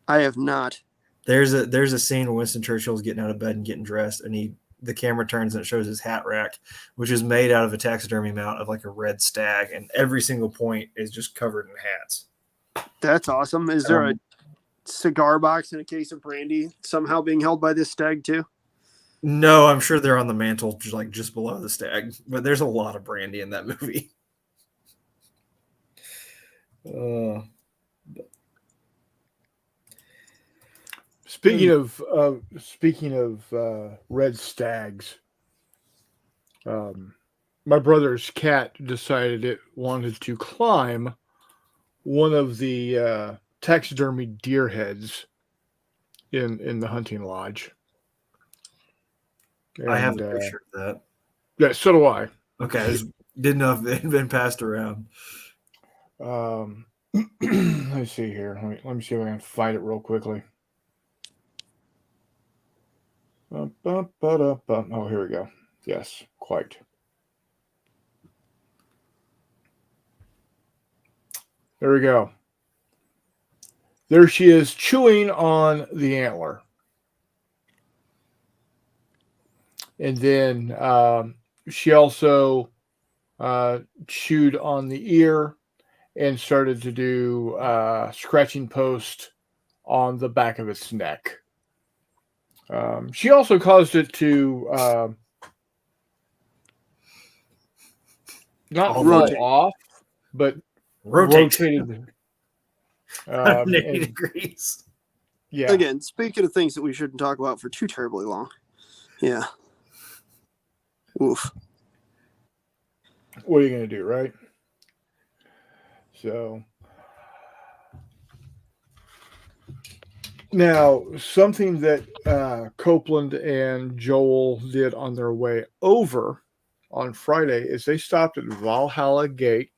I have not. There's a scene where Winston Churchill's getting out of bed and getting dressed, and the camera turns and it shows his hat rack, which is made out of a taxidermy mount of like a red stag, and every single point is just covered in hats. That's awesome. Is there a cigar box and a case of brandy somehow being held by this stag too? No, I'm sure they're on the mantle, just below the stag. But there's a lot of brandy in that movie. Speaking of red stags, my brother's cat decided it wanted to climb one of the taxidermy deer heads in the hunting lodge. I have And, a picture of that. Yeah, so do I. Okay, I just didn't know if it had been passed around. Let's see here. Let me see if I can find it real quickly. Oh, here we go. Yes, quite. There we go. There she is chewing on the antler. And then she also chewed on the ear and started to do scratching post on the back of its neck. She also caused it to not All roll rotate. off, but Rotate rotated. 180 And degrees. yeah, Again, speaking of things that we shouldn't talk about for too terribly long. Yeah. Oof. what are you going to do, right? So now something that Copeland and Joel did on their way over on Friday is they stopped at Valhalla's Gate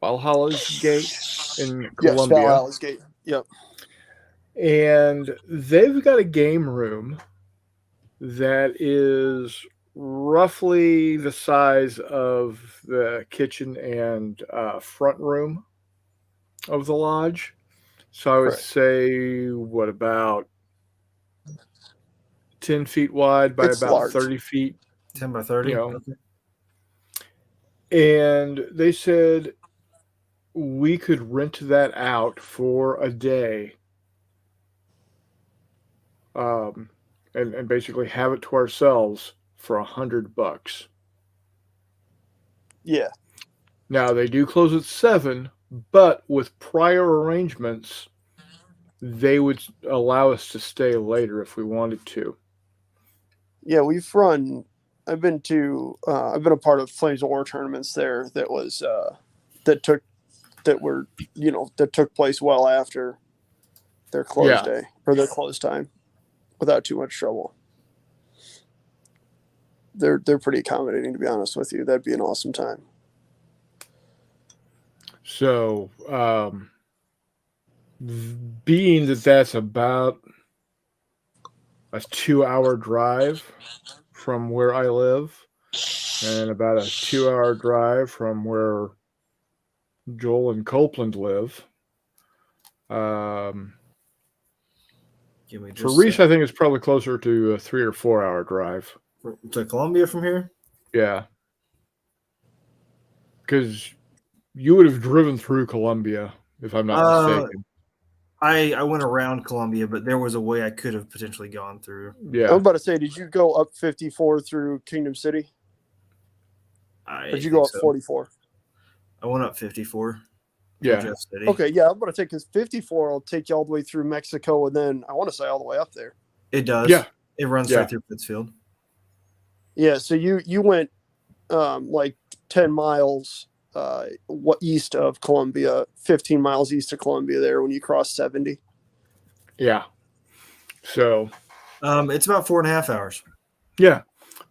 in Yes, Columbia. Valhalla's Gate. Yep. And they've got a game room that is roughly the size of the kitchen and front room of the lodge. So I would Correct. say, what, about 10 feet wide by It's about large. 30 feet. 10 by 30. You know. Okay. And they said we could rent that out for a day. And basically have it to ourselves for $100. Yeah. Now they do close at 7, but with prior arrangements, they would allow us to stay later if we wanted to. Yeah, I've been a part of Flames of War tournaments there that took place well after their close day or their close time without too much trouble. They're pretty accommodating, to be honest with you. That'd be an awesome time. So, being that that's about a 2-hour drive from where I live and about a 2-hour drive from where Joel and Copeland live, Give me for just Reese, I think it's probably closer to a 3 or 4 hour drive. to Columbia from here. Yeah. Because you would have driven through Columbia, if I'm not mistaken. I went around Columbia, but there was a way I could have potentially gone through. Yeah. I was about to say, did you go up 54 through Kingdom City? I Or did you go think up so. 44? I went up 54. Yeah. Jeff City. Okay, yeah, I'm going to take because 54 will take you all the way through Mexico and then I want to say all the way up there. It does. Yeah. It runs Yeah. right through Pittsfield. Yeah, so you went like 10 miles east of Columbia, 15 miles east of Columbia there when you cross 70. Yeah. So, It's about 4.5 hours. yeah.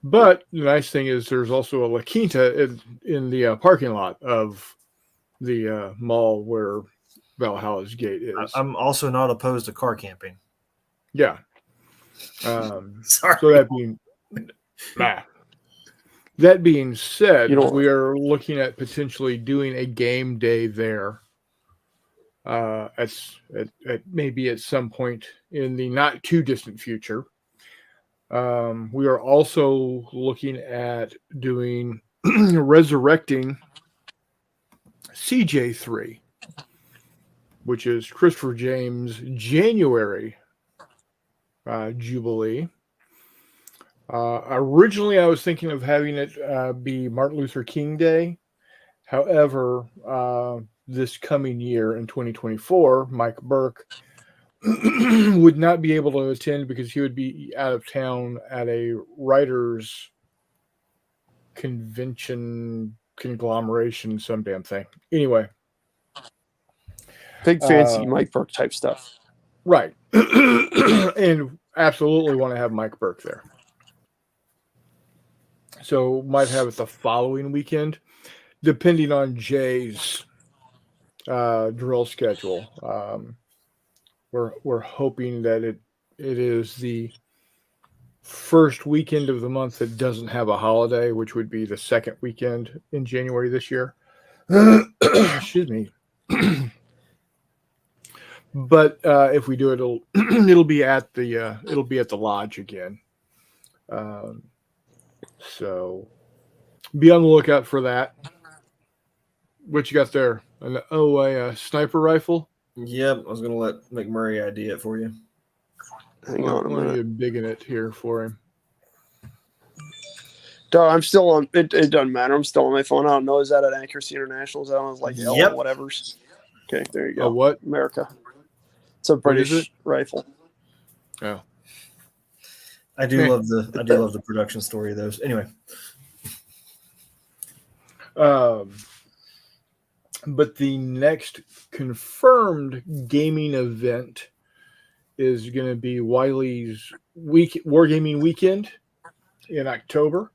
But the nice thing is there's also a La Quinta in the parking lot of the mall where Valhalla's Gate is. I'm also not opposed to car camping. Yeah. Sorry. So that being said, we are looking at potentially doing a game day there. At maybe at some point in the not too distant future. We are also looking at doing resurrecting CJ3, which is Christopher James' January Jubilee. Originally, I was thinking of having it be Martin Luther King Day. However, this coming year in 2024, Mike Burke would not be able to attend because he would be out of town at a writers' convention conglomeration, some damn thing. Anyway. Big fancy Mike Burke type stuff. Right. And absolutely want to have Mike Burke there. So might have it the following weekend, depending on Jay's drill schedule. We're hoping that it is the first weekend of the month that doesn't have a holiday, which would be the second weekend in January this year. Excuse me. But if we do it, it'll be at the lodge again. So be on the lookout for that. What you got there? A sniper rifle? Yep, I was going to let McMurray ID it for you. Hang on a Let me minute. get big in it here for him. Dog, I'm still on. It doesn't matter. I'm still on my phone. I don't know. Is that at Accuracy International? Is that on like L Yep. whatever's? Okay, there you go. Oh, what? America. It's a What is British rifle. Oh, I do love the production story of those. Anyway, but the next confirmed gaming event is going to be Wiley's Wargaming Weekend in October,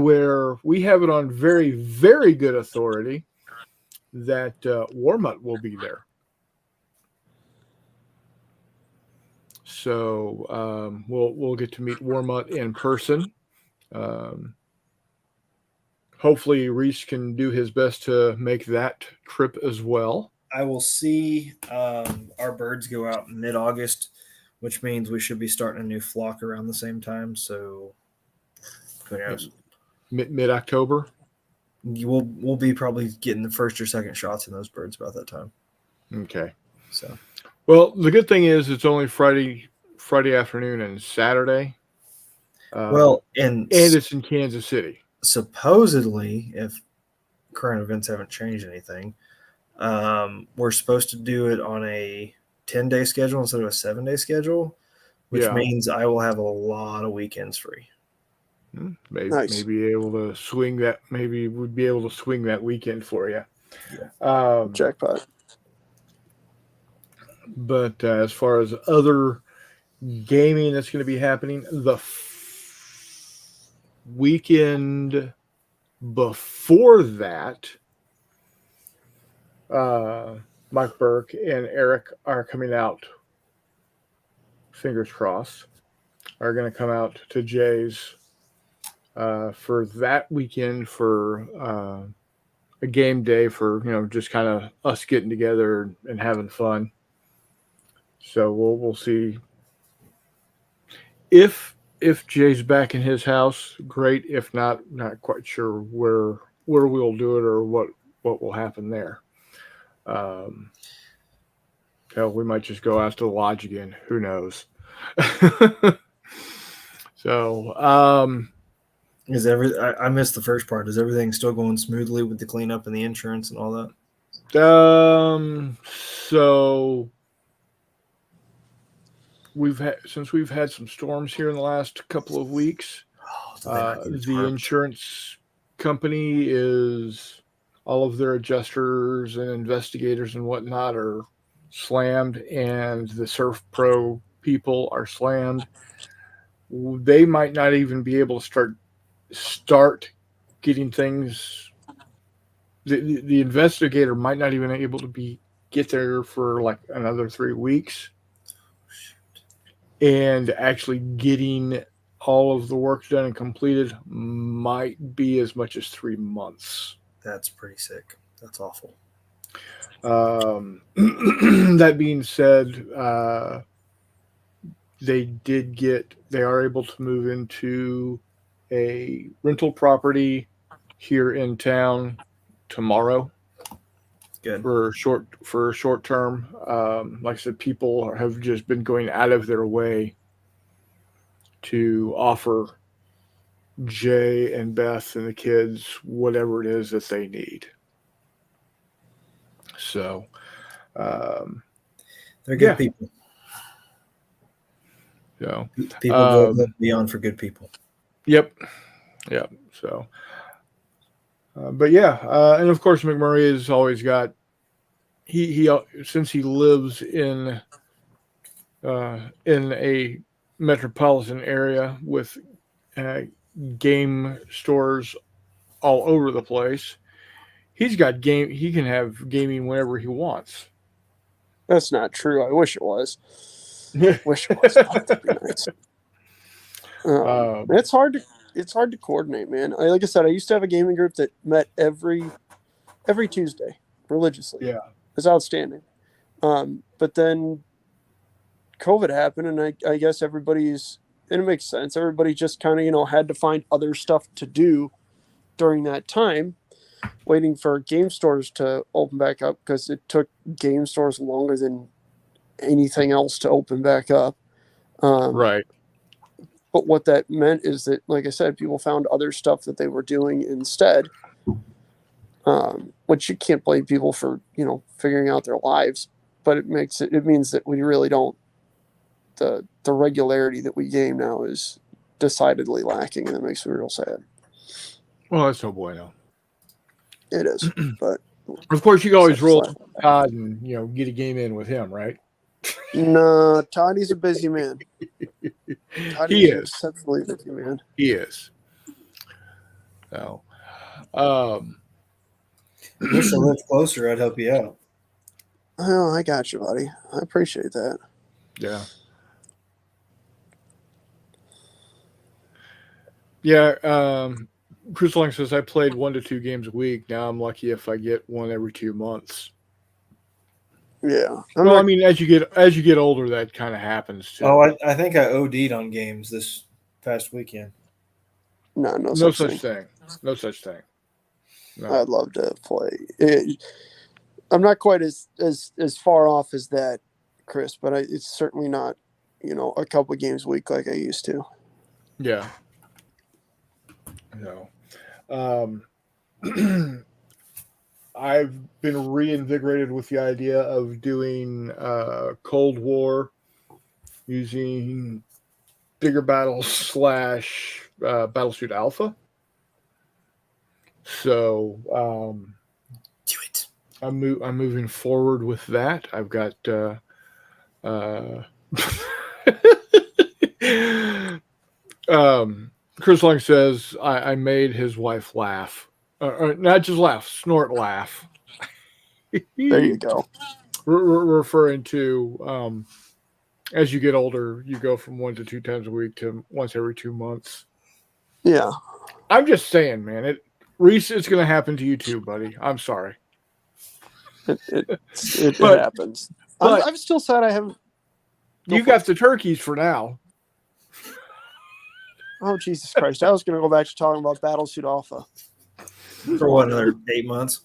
where we have it on very, very good authority that Warmutt will be there. So we'll get to meet Warmutt in person. Hopefully, Reese can do his best to make that trip as well. I will see our birds go out in mid-August, which means we should be starting a new flock around the same time. So who knows? Mid-October. We'll be probably getting the first or second shots in those birds about that time. Okay. So, well, the good thing is it's only Friday afternoon and Saturday. and it's in Kansas City. Supposedly, if current events haven't changed anything, we're supposed to do it on a 10-day schedule instead of a 7-day schedule, which means I will have a lot of weekends free. Maybe able to swing that. Maybe we'd be able to swing that weekend for you. Yeah. Jackpot. But as far as other gaming that's going to be happening, the weekend before that, Mike Burke and Eric are coming out. Fingers crossed, are going to come out to Jay's for that weekend for a game day for just kind of us getting together and having fun. So we'll see if Jay's back in his house, great. If not quite sure where we'll do it or what will happen there. We might just go out to the lodge again. Who knows? So, I missed the first part. Is everything still going smoothly with the cleanup and the insurance and all that? So we've had some storms here in the last couple of weeks. The insurance company is all of their adjusters and investigators and whatnot are slammed, and the Surf Pro people are slammed. They might not even be able to start getting things. The investigator might not even be able to get there for like another 3 weeks, and actually getting all of the work done and completed might be as much as 3 months. That's pretty sick. That's awful. That being said, they are able to move into a rental property here in town tomorrow. Good. For short term. Like I said, people have just been going out of their way to offer Jay and Beth and the kids whatever it is that they need. So they're good people. So people go beyond for good people. Yep. So, but and of course McMurray has always got. He since he lives in a metropolitan area with game stores all over the place, he's got he can have gaming whenever he wants. That's not true. I wish it was. Wish it was. That'd be nice. It's hard to coordinate, man. Like I said, I used to have a gaming group that met every Tuesday religiously. Yeah, it's outstanding. But then COVID happened, and I guess and it makes sense. Everybody just kind of had to find other stuff to do during that time, waiting for game stores to open back up because it took game stores longer than anything else to open back up. Right. But what that meant is that, like I said, people found other stuff that they were doing instead, which you can't blame people for, figuring out their lives. But it means that we really don't, the regularity that we game now is decidedly lacking, and it makes me real sad. Well, that's no bueno. It is, but Of course, you can always roll Slap. Todd and get a game in with him, right? No, Toddy's a busy man. He An is. exceptionally busy man. He is. So, Wish I lived closer. I'd help you out. Oh, I got you, buddy. I appreciate that. yeah. Yeah. Chris Long says, I played 1 to 2 games a week. Now I'm lucky if I get one every 2 months. Yeah. Well, I mean, as you get older, that kind of happens too. Oh, I think I OD'd on games this past weekend. no no such thing. thing. No such thing. No. I'd love to play. I'm not quite as far off as that, Chris, but it's certainly not, a couple of games a week like I used to. Yeah. No. I've been reinvigorated with the idea of doing Cold War using Bigger Battles / Battlesuit Alpha. So Do it. I'm moving forward with that. I've got Chris Long says I made his wife laugh. Not just laugh, snort laugh. There you go. Referring to as you get older, you go from 1 to 2 times a week to once every 2 months. Yeah. I'm just saying, man. Reese, it's going to happen to you too, buddy. I'm sorry. It But- happens. but- I'm still sad I haven't. You got the turkeys for now. Oh, Jesus Christ. I was going to go back to talking about Battlesuit Alpha. For what, another 8 months?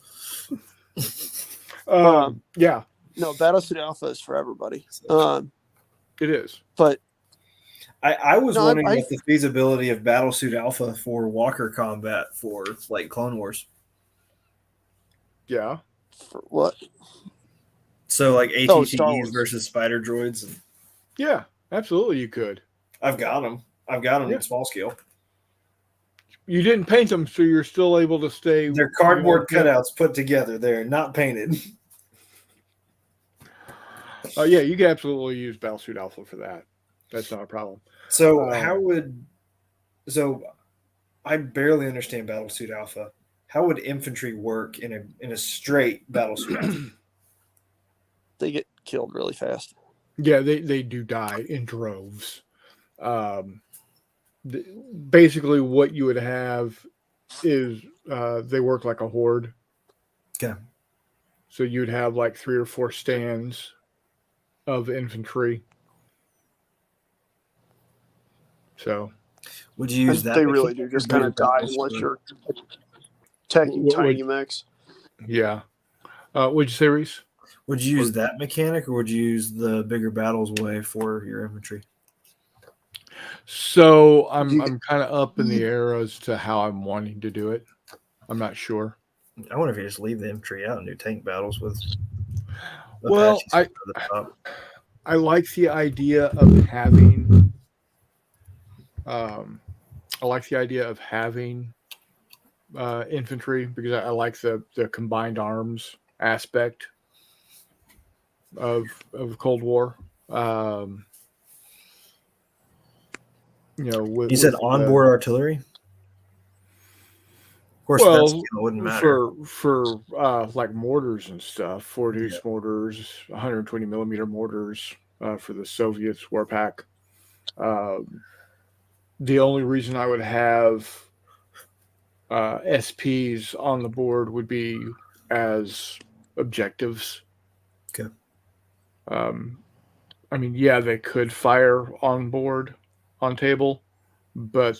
Yeah, No, Battlesuit Alpha is for everybody. it is. But I was No, wondering I- about the feasibility of Battlesuit Alpha for Walker combat for like Clone Wars. Yeah. for what? So like Oh, Star ATTEs Wars. versus spider droids. And Yeah, absolutely you could. I've got them. I've got them Yeah. in small scale. You didn't paint them, so you're still able to stay. They're cardboard you know, cutouts put together. They're not painted. Yeah, you can absolutely use Battlesuit Alpha for that. That's not a problem. So I barely understand Battlesuit Alpha. How would infantry work in a straight Battlesuit Alpha? They get killed really fast. Yeah, they do die in droves. Basically, what you would have is they work like a horde. Okay. So you'd have like 3 or 4 stands of infantry. So Would you use that? They really do just kind of die unless you're attacking What- tiny mechs. yeah. What'd you say, Reese? Would you use that mechanic, or would you use the bigger battles way for your infantry? So I'm kind of up in the air as to how I'm wanting to do it. I'm not sure. I wonder if you just leave the infantry out and do tank battles with. Well, Apaches over the top. I like the idea of having. Infantry because I like the combined arms aspect of Cold War. You said onboard artillery. Of course, Well, that skill wouldn't matter. for like mortars and stuff, 4-deuce mortars, 120 millimeter mortars for the Soviets Warpack. The only reason I would have SPs on the board would be as objectives. Okay. I mean, yeah, they could fire on board, on table, but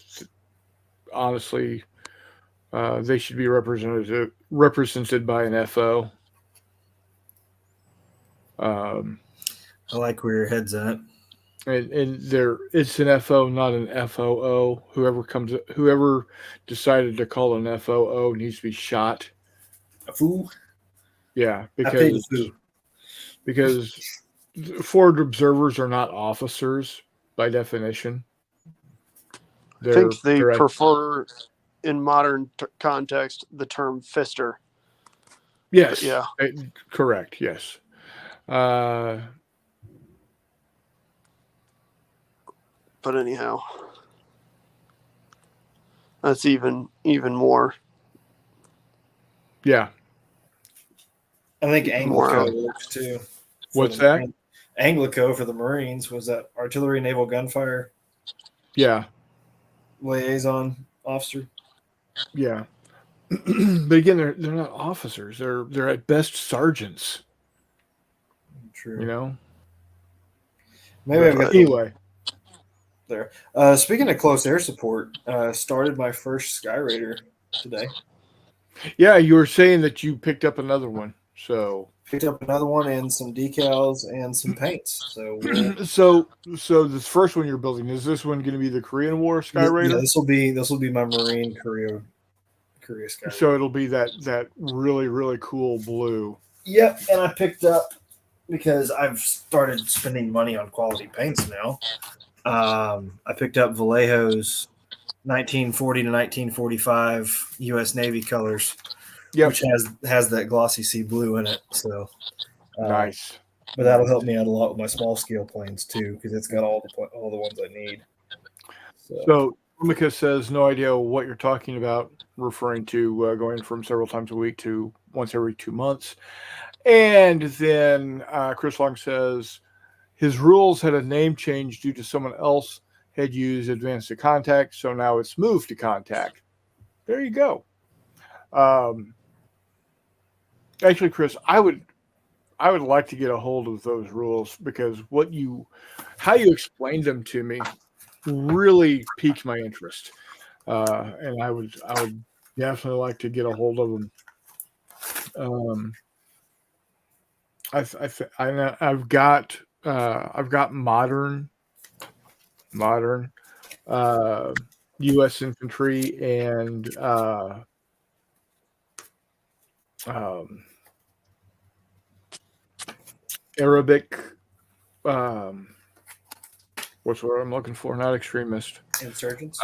honestly, they should be represented by an FO. I like where your head's at. And it's an FO, not an FOO. Whoever decided to call it an FOO needs to be shot. A fool. Yeah, I paid a because forward observers are not officers by definition. I think they they're at- prefer, in modern context, the term fister. yes, Yeah. Correct. Yes. But anyhow, that's even more. Yeah. I think More Anglico works too. What's that? Anglico for the Marines was that artillery naval gunfire Yeah. liaison officer. Yeah. But again, they're not officers. They're at best sergeants. True. You know. Maybe I've got anyway. There. Speaking of close air support, started my first Skyraider today. Yeah, you were saying that you picked up another one. So picked up another one and some decals and some paints. So this first one you're building, is this one going to be the Korean War Skyraider? Yeah, this will be my Marine Korea Skyraider. So it'll be that really, really cool blue. Yep, and I picked up because I've started spending money on quality paints now. I picked up Vallejo's 1940 to 1945 U.S. Navy colors, which has that glossy sea blue in it. So nice. But that'll help me out a lot with my small scale planes too, because it's got all the ones I need. So Rumika says no idea what you're talking about, referring to going from several times a week to once every 2 months. And then Chris Long says his rules had a name change due to someone else had used advanced to contact, so now it's moved to contact. There you go. Actually, Chris, I would like to get a hold of those rules, because how you explained them to me really piqued my interest, and I would definitely like to get a hold of them. I've got modern U.S. infantry and Arabic. What's what I'm looking for? Not extremist. Insurgents.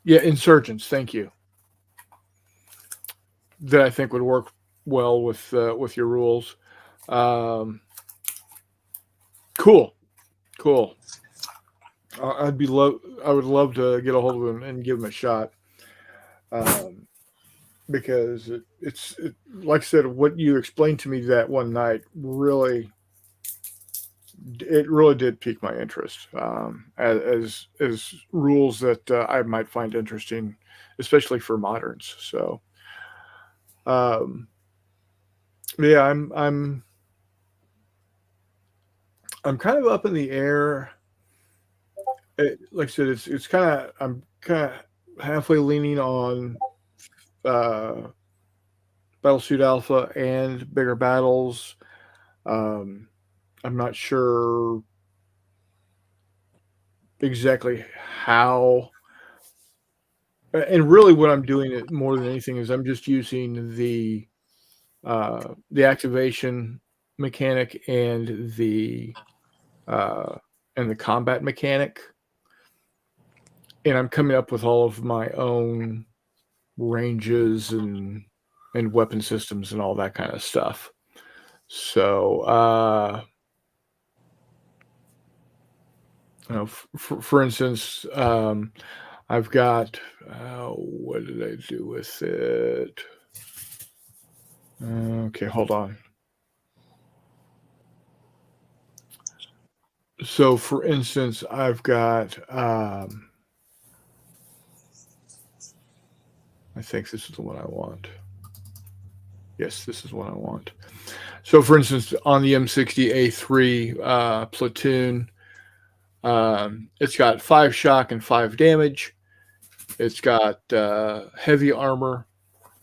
Yeah, insurgents. Thank you. That I think would work well with your rules. Cool. I would love to get a hold of him and give him a shot. Because it's like I said, what you explained to me that one night really did pique my interest, as rules that I might find interesting, especially for moderns. So, yeah, I'm kind of up in the air. Like I said, I'm kind of halfway leaning on Battlesuit Alpha and Bigger Battles. I'm not sure exactly how, and really what I'm doing it more than anything is I'm just using the activation mechanic and the combat mechanic, and I'm coming up with all of my own ranges and weapon systems and all that kind of stuff. So, for instance, I've got what did I do with it? Okay, hold on. So, for instance, I've got I think this is the one I want. Yes, this is what I want. So, for instance, on the M60A3 platoon, it's got 5 shock and 5 damage. It's got heavy armor,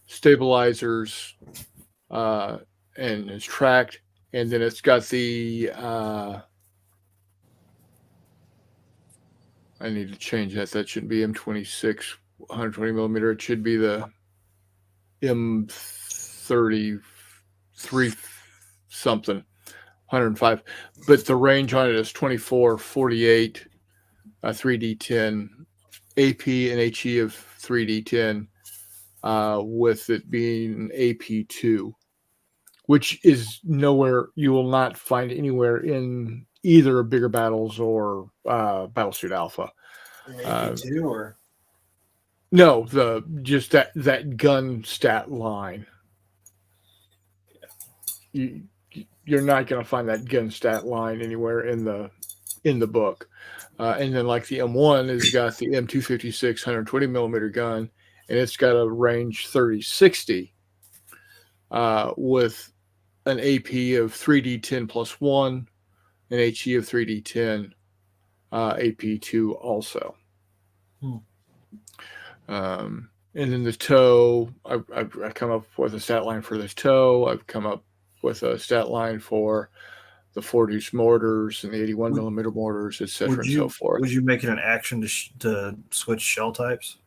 stabilizers, and it's tracked. and then it's got the I need to change that. That shouldn't be M26 120 millimeter. It should be the M33 something 105. But the range on it is 24, 48, 3D10, AP and HE of 3D10, with it being an AP2, which is nowhere, you will not find anywhere in either Bigger Battles or Battlesuit Alpha. AP2 or No, just that gun stat line. You're not going to find that gun stat line anywhere in the book. And then like the M1 has got the M256 120 millimeter gun, and it's got a range 30-60 with an AP of 3D10 plus 1, an HE of 3D10, AP2 also. And then the toe, I've come up with a stat line for the toe. I've come up with a stat line for the 4-deuce mortars and the 81 millimeter mortars, et cetera, and so forth. Would you make it an action to switch shell types?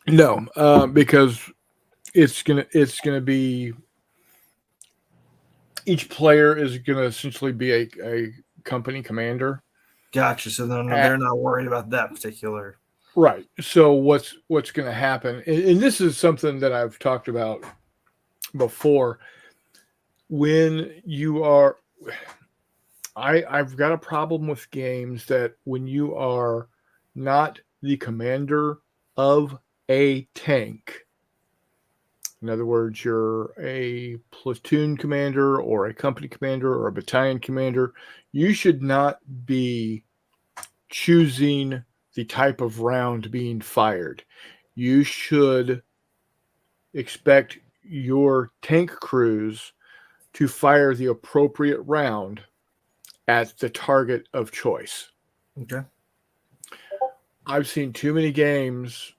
No, because it's gonna be, each player is gonna essentially be a company commander. Gotcha. So they're not worried about that particular. Right. So what's going to happen, and this is something that I've talked about before. When you are, I've got a problem with games that when you are not the commander of a tank, in other words, you're a platoon commander or a company commander or a battalion commander, you should not be choosing the type of round being fired. You should expect your tank crews to fire the appropriate round at the target of choice. Okay. I've seen too many games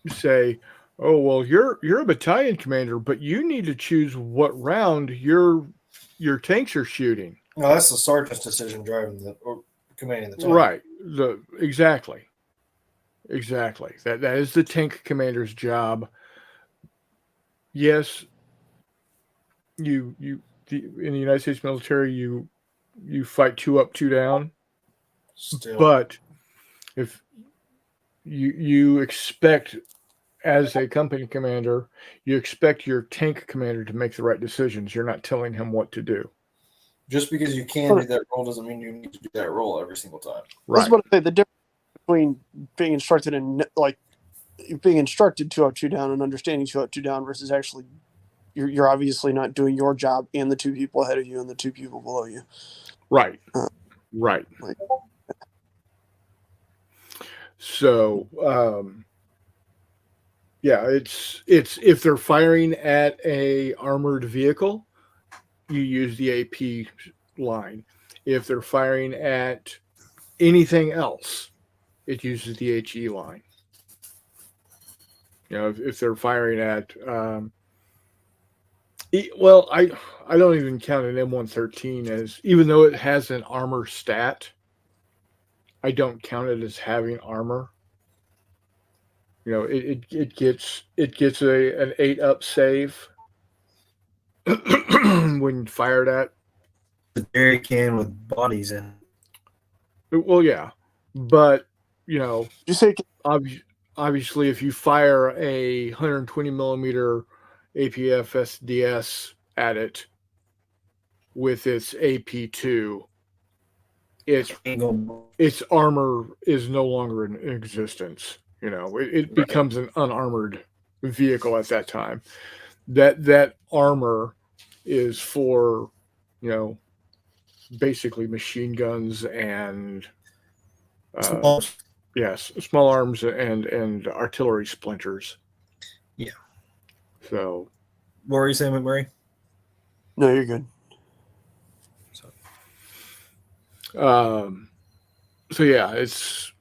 say, "Oh, well, you're a battalion commander, but you need to choose what round your tanks are shooting." No, that's the sergeant's decision driving or commanding the tank. Right. Exactly. That is the tank commander's job. Yes, in the United States military, you fight 2 up, 2 down. Still. But if you expect, as a company commander, you expect your tank commander to make the right decisions. You're not telling him what to do. Just because you can do that role doesn't mean you need to do that role every single time. Right. That's what I say. The difference between being instructed and being instructed 2 up, 2 down and understanding 2 up, 2 down versus actually you're obviously not doing your job and the 2 people ahead of you and the 2 people below you. Right. Right. So, yeah, it's if they're firing at a armored vehicle, you use the AP line. If they're firing at anything else, it uses the HE line. You know, if they're firing at, well, I don't even count an M113 as, even though it has an armor stat, I don't count it as having armor. You know, it gets an 8 up save when fired at. The Jerry can with bodies in. Well, yeah, but you know, You say obviously, if you fire a 120 millimeter APF SDS at it with its AP2, its armor is no longer in existence. You know, it becomes an unarmored vehicle at that time. That armor is for, you know, basically machine guns and yes, small arms and artillery splinters. Yeah. So, what were you saying, McMurray? No, you're good. So yeah, it's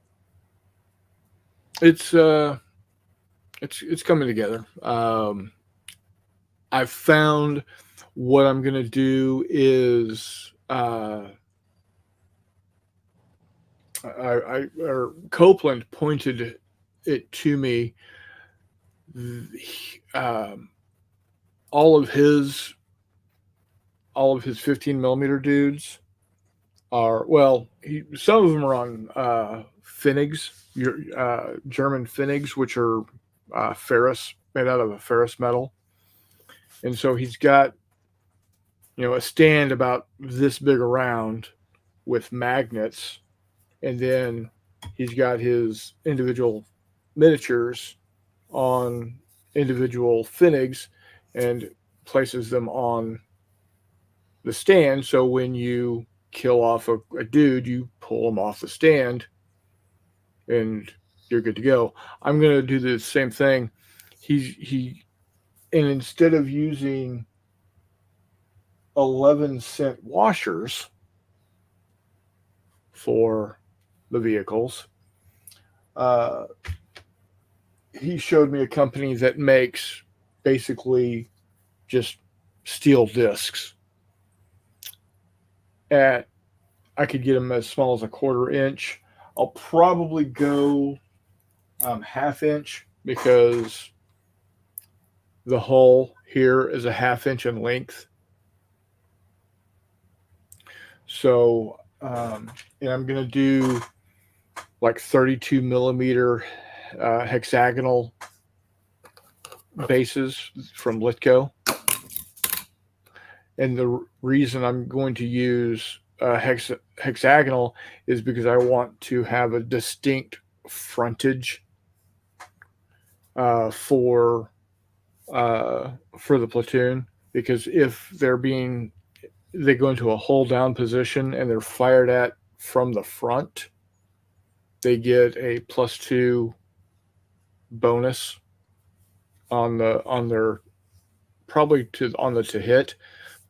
coming together. I've found what I'm going to do is Copeland pointed it to me. Um, all of his 15 millimeter dudes are, well, some of them are on Finnigs, German Finnigs, which are ferrous, made out of a ferrous metal. And so he's got, a stand about this big around with magnets, and then he's got his individual miniatures on individual Finnigs and places them on the stand. So when you kill off a dude, you pull him off the stand and you're good to go. I'm going to do the same thing. And instead of using 11-cent washers for the vehicles, he showed me a company that makes basically just steel discs. I could get them as small as a 1/4 inch. I'll probably go 1/2 inch because the hull here is a 1/2 inch in length. So, and I'm going to do like 32 millimeter hexagonal bases from Litco. And the reason I'm going to use hexagonal is because I want to have a distinct frontage for the platoon. Because if they go into a hold down position and they're fired at from the front, they get a +2 bonus on their probably to hit.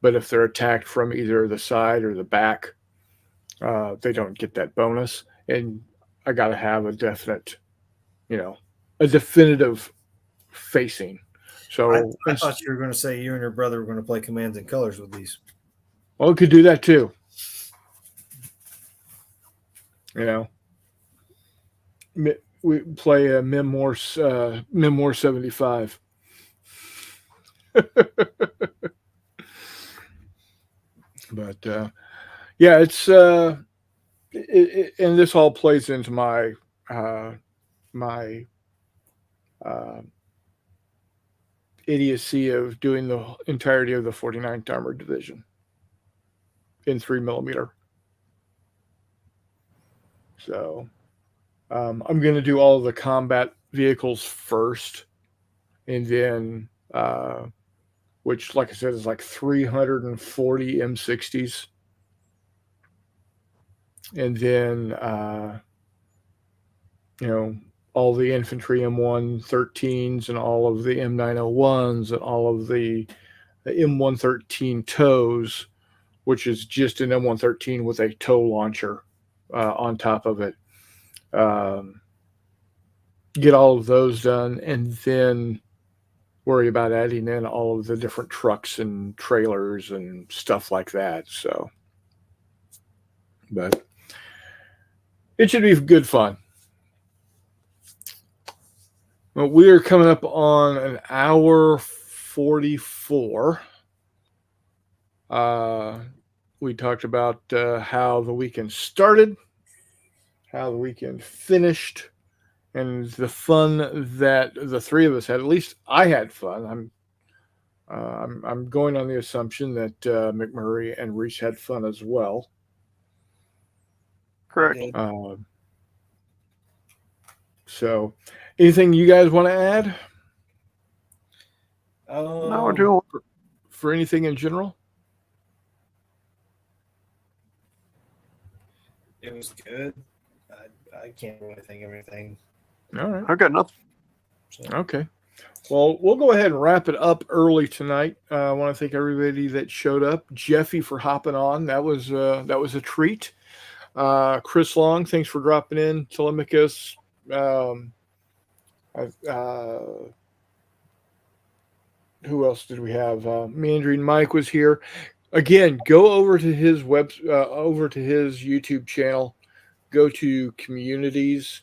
But if they're attacked from either the side or the back, they don't get that bonus. And I got to have a definite, a definitive facing. So I thought you were going to say you and your brother were going to play Commands and Colors with these. Well, we could do that too. We play a Memoir 75. But yeah, it's and this all plays into my idiocy of doing the entirety of the 49th Armored Division in 3 millimeter. So I'm going to do all of the combat vehicles first, and then which, like I said, is like 340 M60s. And then, all the infantry M113s and all of the M901s and all of the M113 tows, which is just an M113 with a tow launcher on top of it. Get all of those done, and then worry about adding in all of the different trucks and trailers and stuff like that. So, but it should be good fun. Well, we are coming up on an hour 44. We talked about how the weekend started, how the weekend finished, and the fun that the three of us had. At least I had fun. I'm going on the assumption that McMurray and Reese had fun as well. Correct. So, anything you guys want to add? No, we're doing for anything in general. It was good. I can't really think of anything. All right. I've got nothing. So. Okay. Well, we'll go ahead and wrap it up early tonight. I want to thank everybody that showed up. Jeffy for hopping on. That was a treat. Chris Long, thanks for dropping in. Telemachus. who else did we have? Mandarin Mike was here. Again, go over to his over to his YouTube channel. Go to communities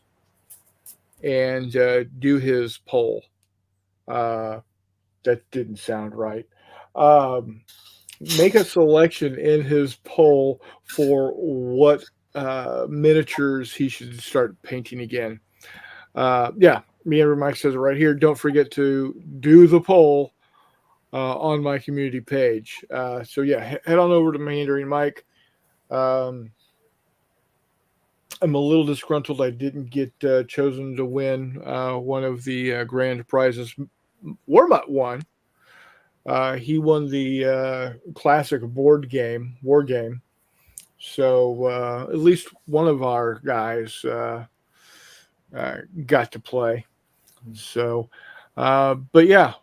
and do his poll. That didn't sound right. Make a selection in his poll for what miniatures he should start painting again. Yeah, Mandarin Mike says it right here. Don't forget to do the poll on my community page. So yeah, head on over to Mandarin Mike. I'm a little disgruntled I didn't get chosen to win one of the grand prizes. Warmutt won. He won the classic war game. So at least one of our guys got to play. So, but yeah.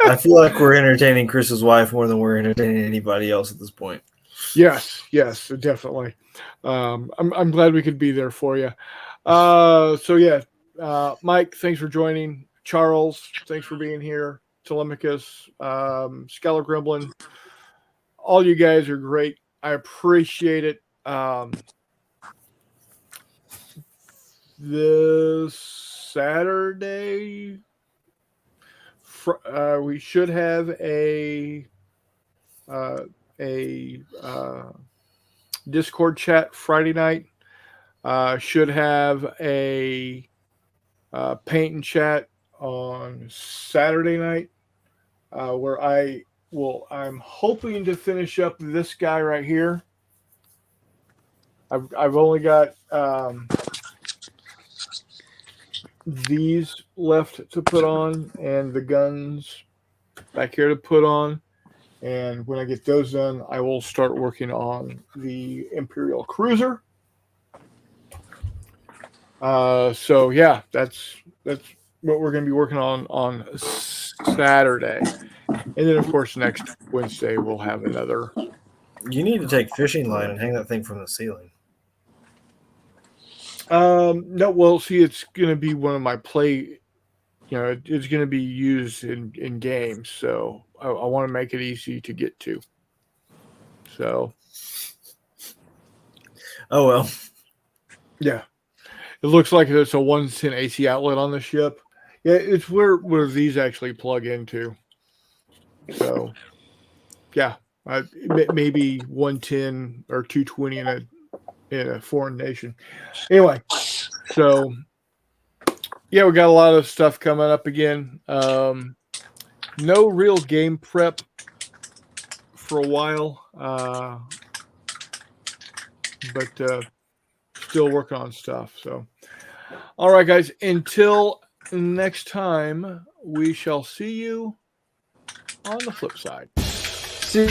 I feel like we're entertaining Chris's wife more than we're entertaining anybody else at this point. Yes, definitely. I'm glad we could be there for you. So yeah, Mike, thanks for joining. Charles, thanks for being here. Telemachus, Scalar Gremlin, all you guys are great. I appreciate it. This Saturday, we should have a Discord chat Friday night. Should have a paint and chat on Saturday night, where I'm hoping to finish up this guy right here. I've only got these left to put on and the guns back here to put on. And when I get those done, I will start working on the Imperial Cruiser. So yeah, that's what we're going to be working on Saturday. And then of course next Wednesday we'll have another. You need to take fishing line and hang that thing from the ceiling. No, well, see, it's going to be one of my play. It's going to be used in games, so I want to make it easy to get to. So, oh well, yeah, it looks like it's a 110 AC outlet on the ship. Yeah, it's where these actually plug into. So, yeah, maybe 110 or 220 in a foreign nation. Anyway, so yeah, we got a lot of stuff coming up again. No real game prep for a while, but still working on stuff. So, all right, guys, until next time, we shall see you on the flip side. See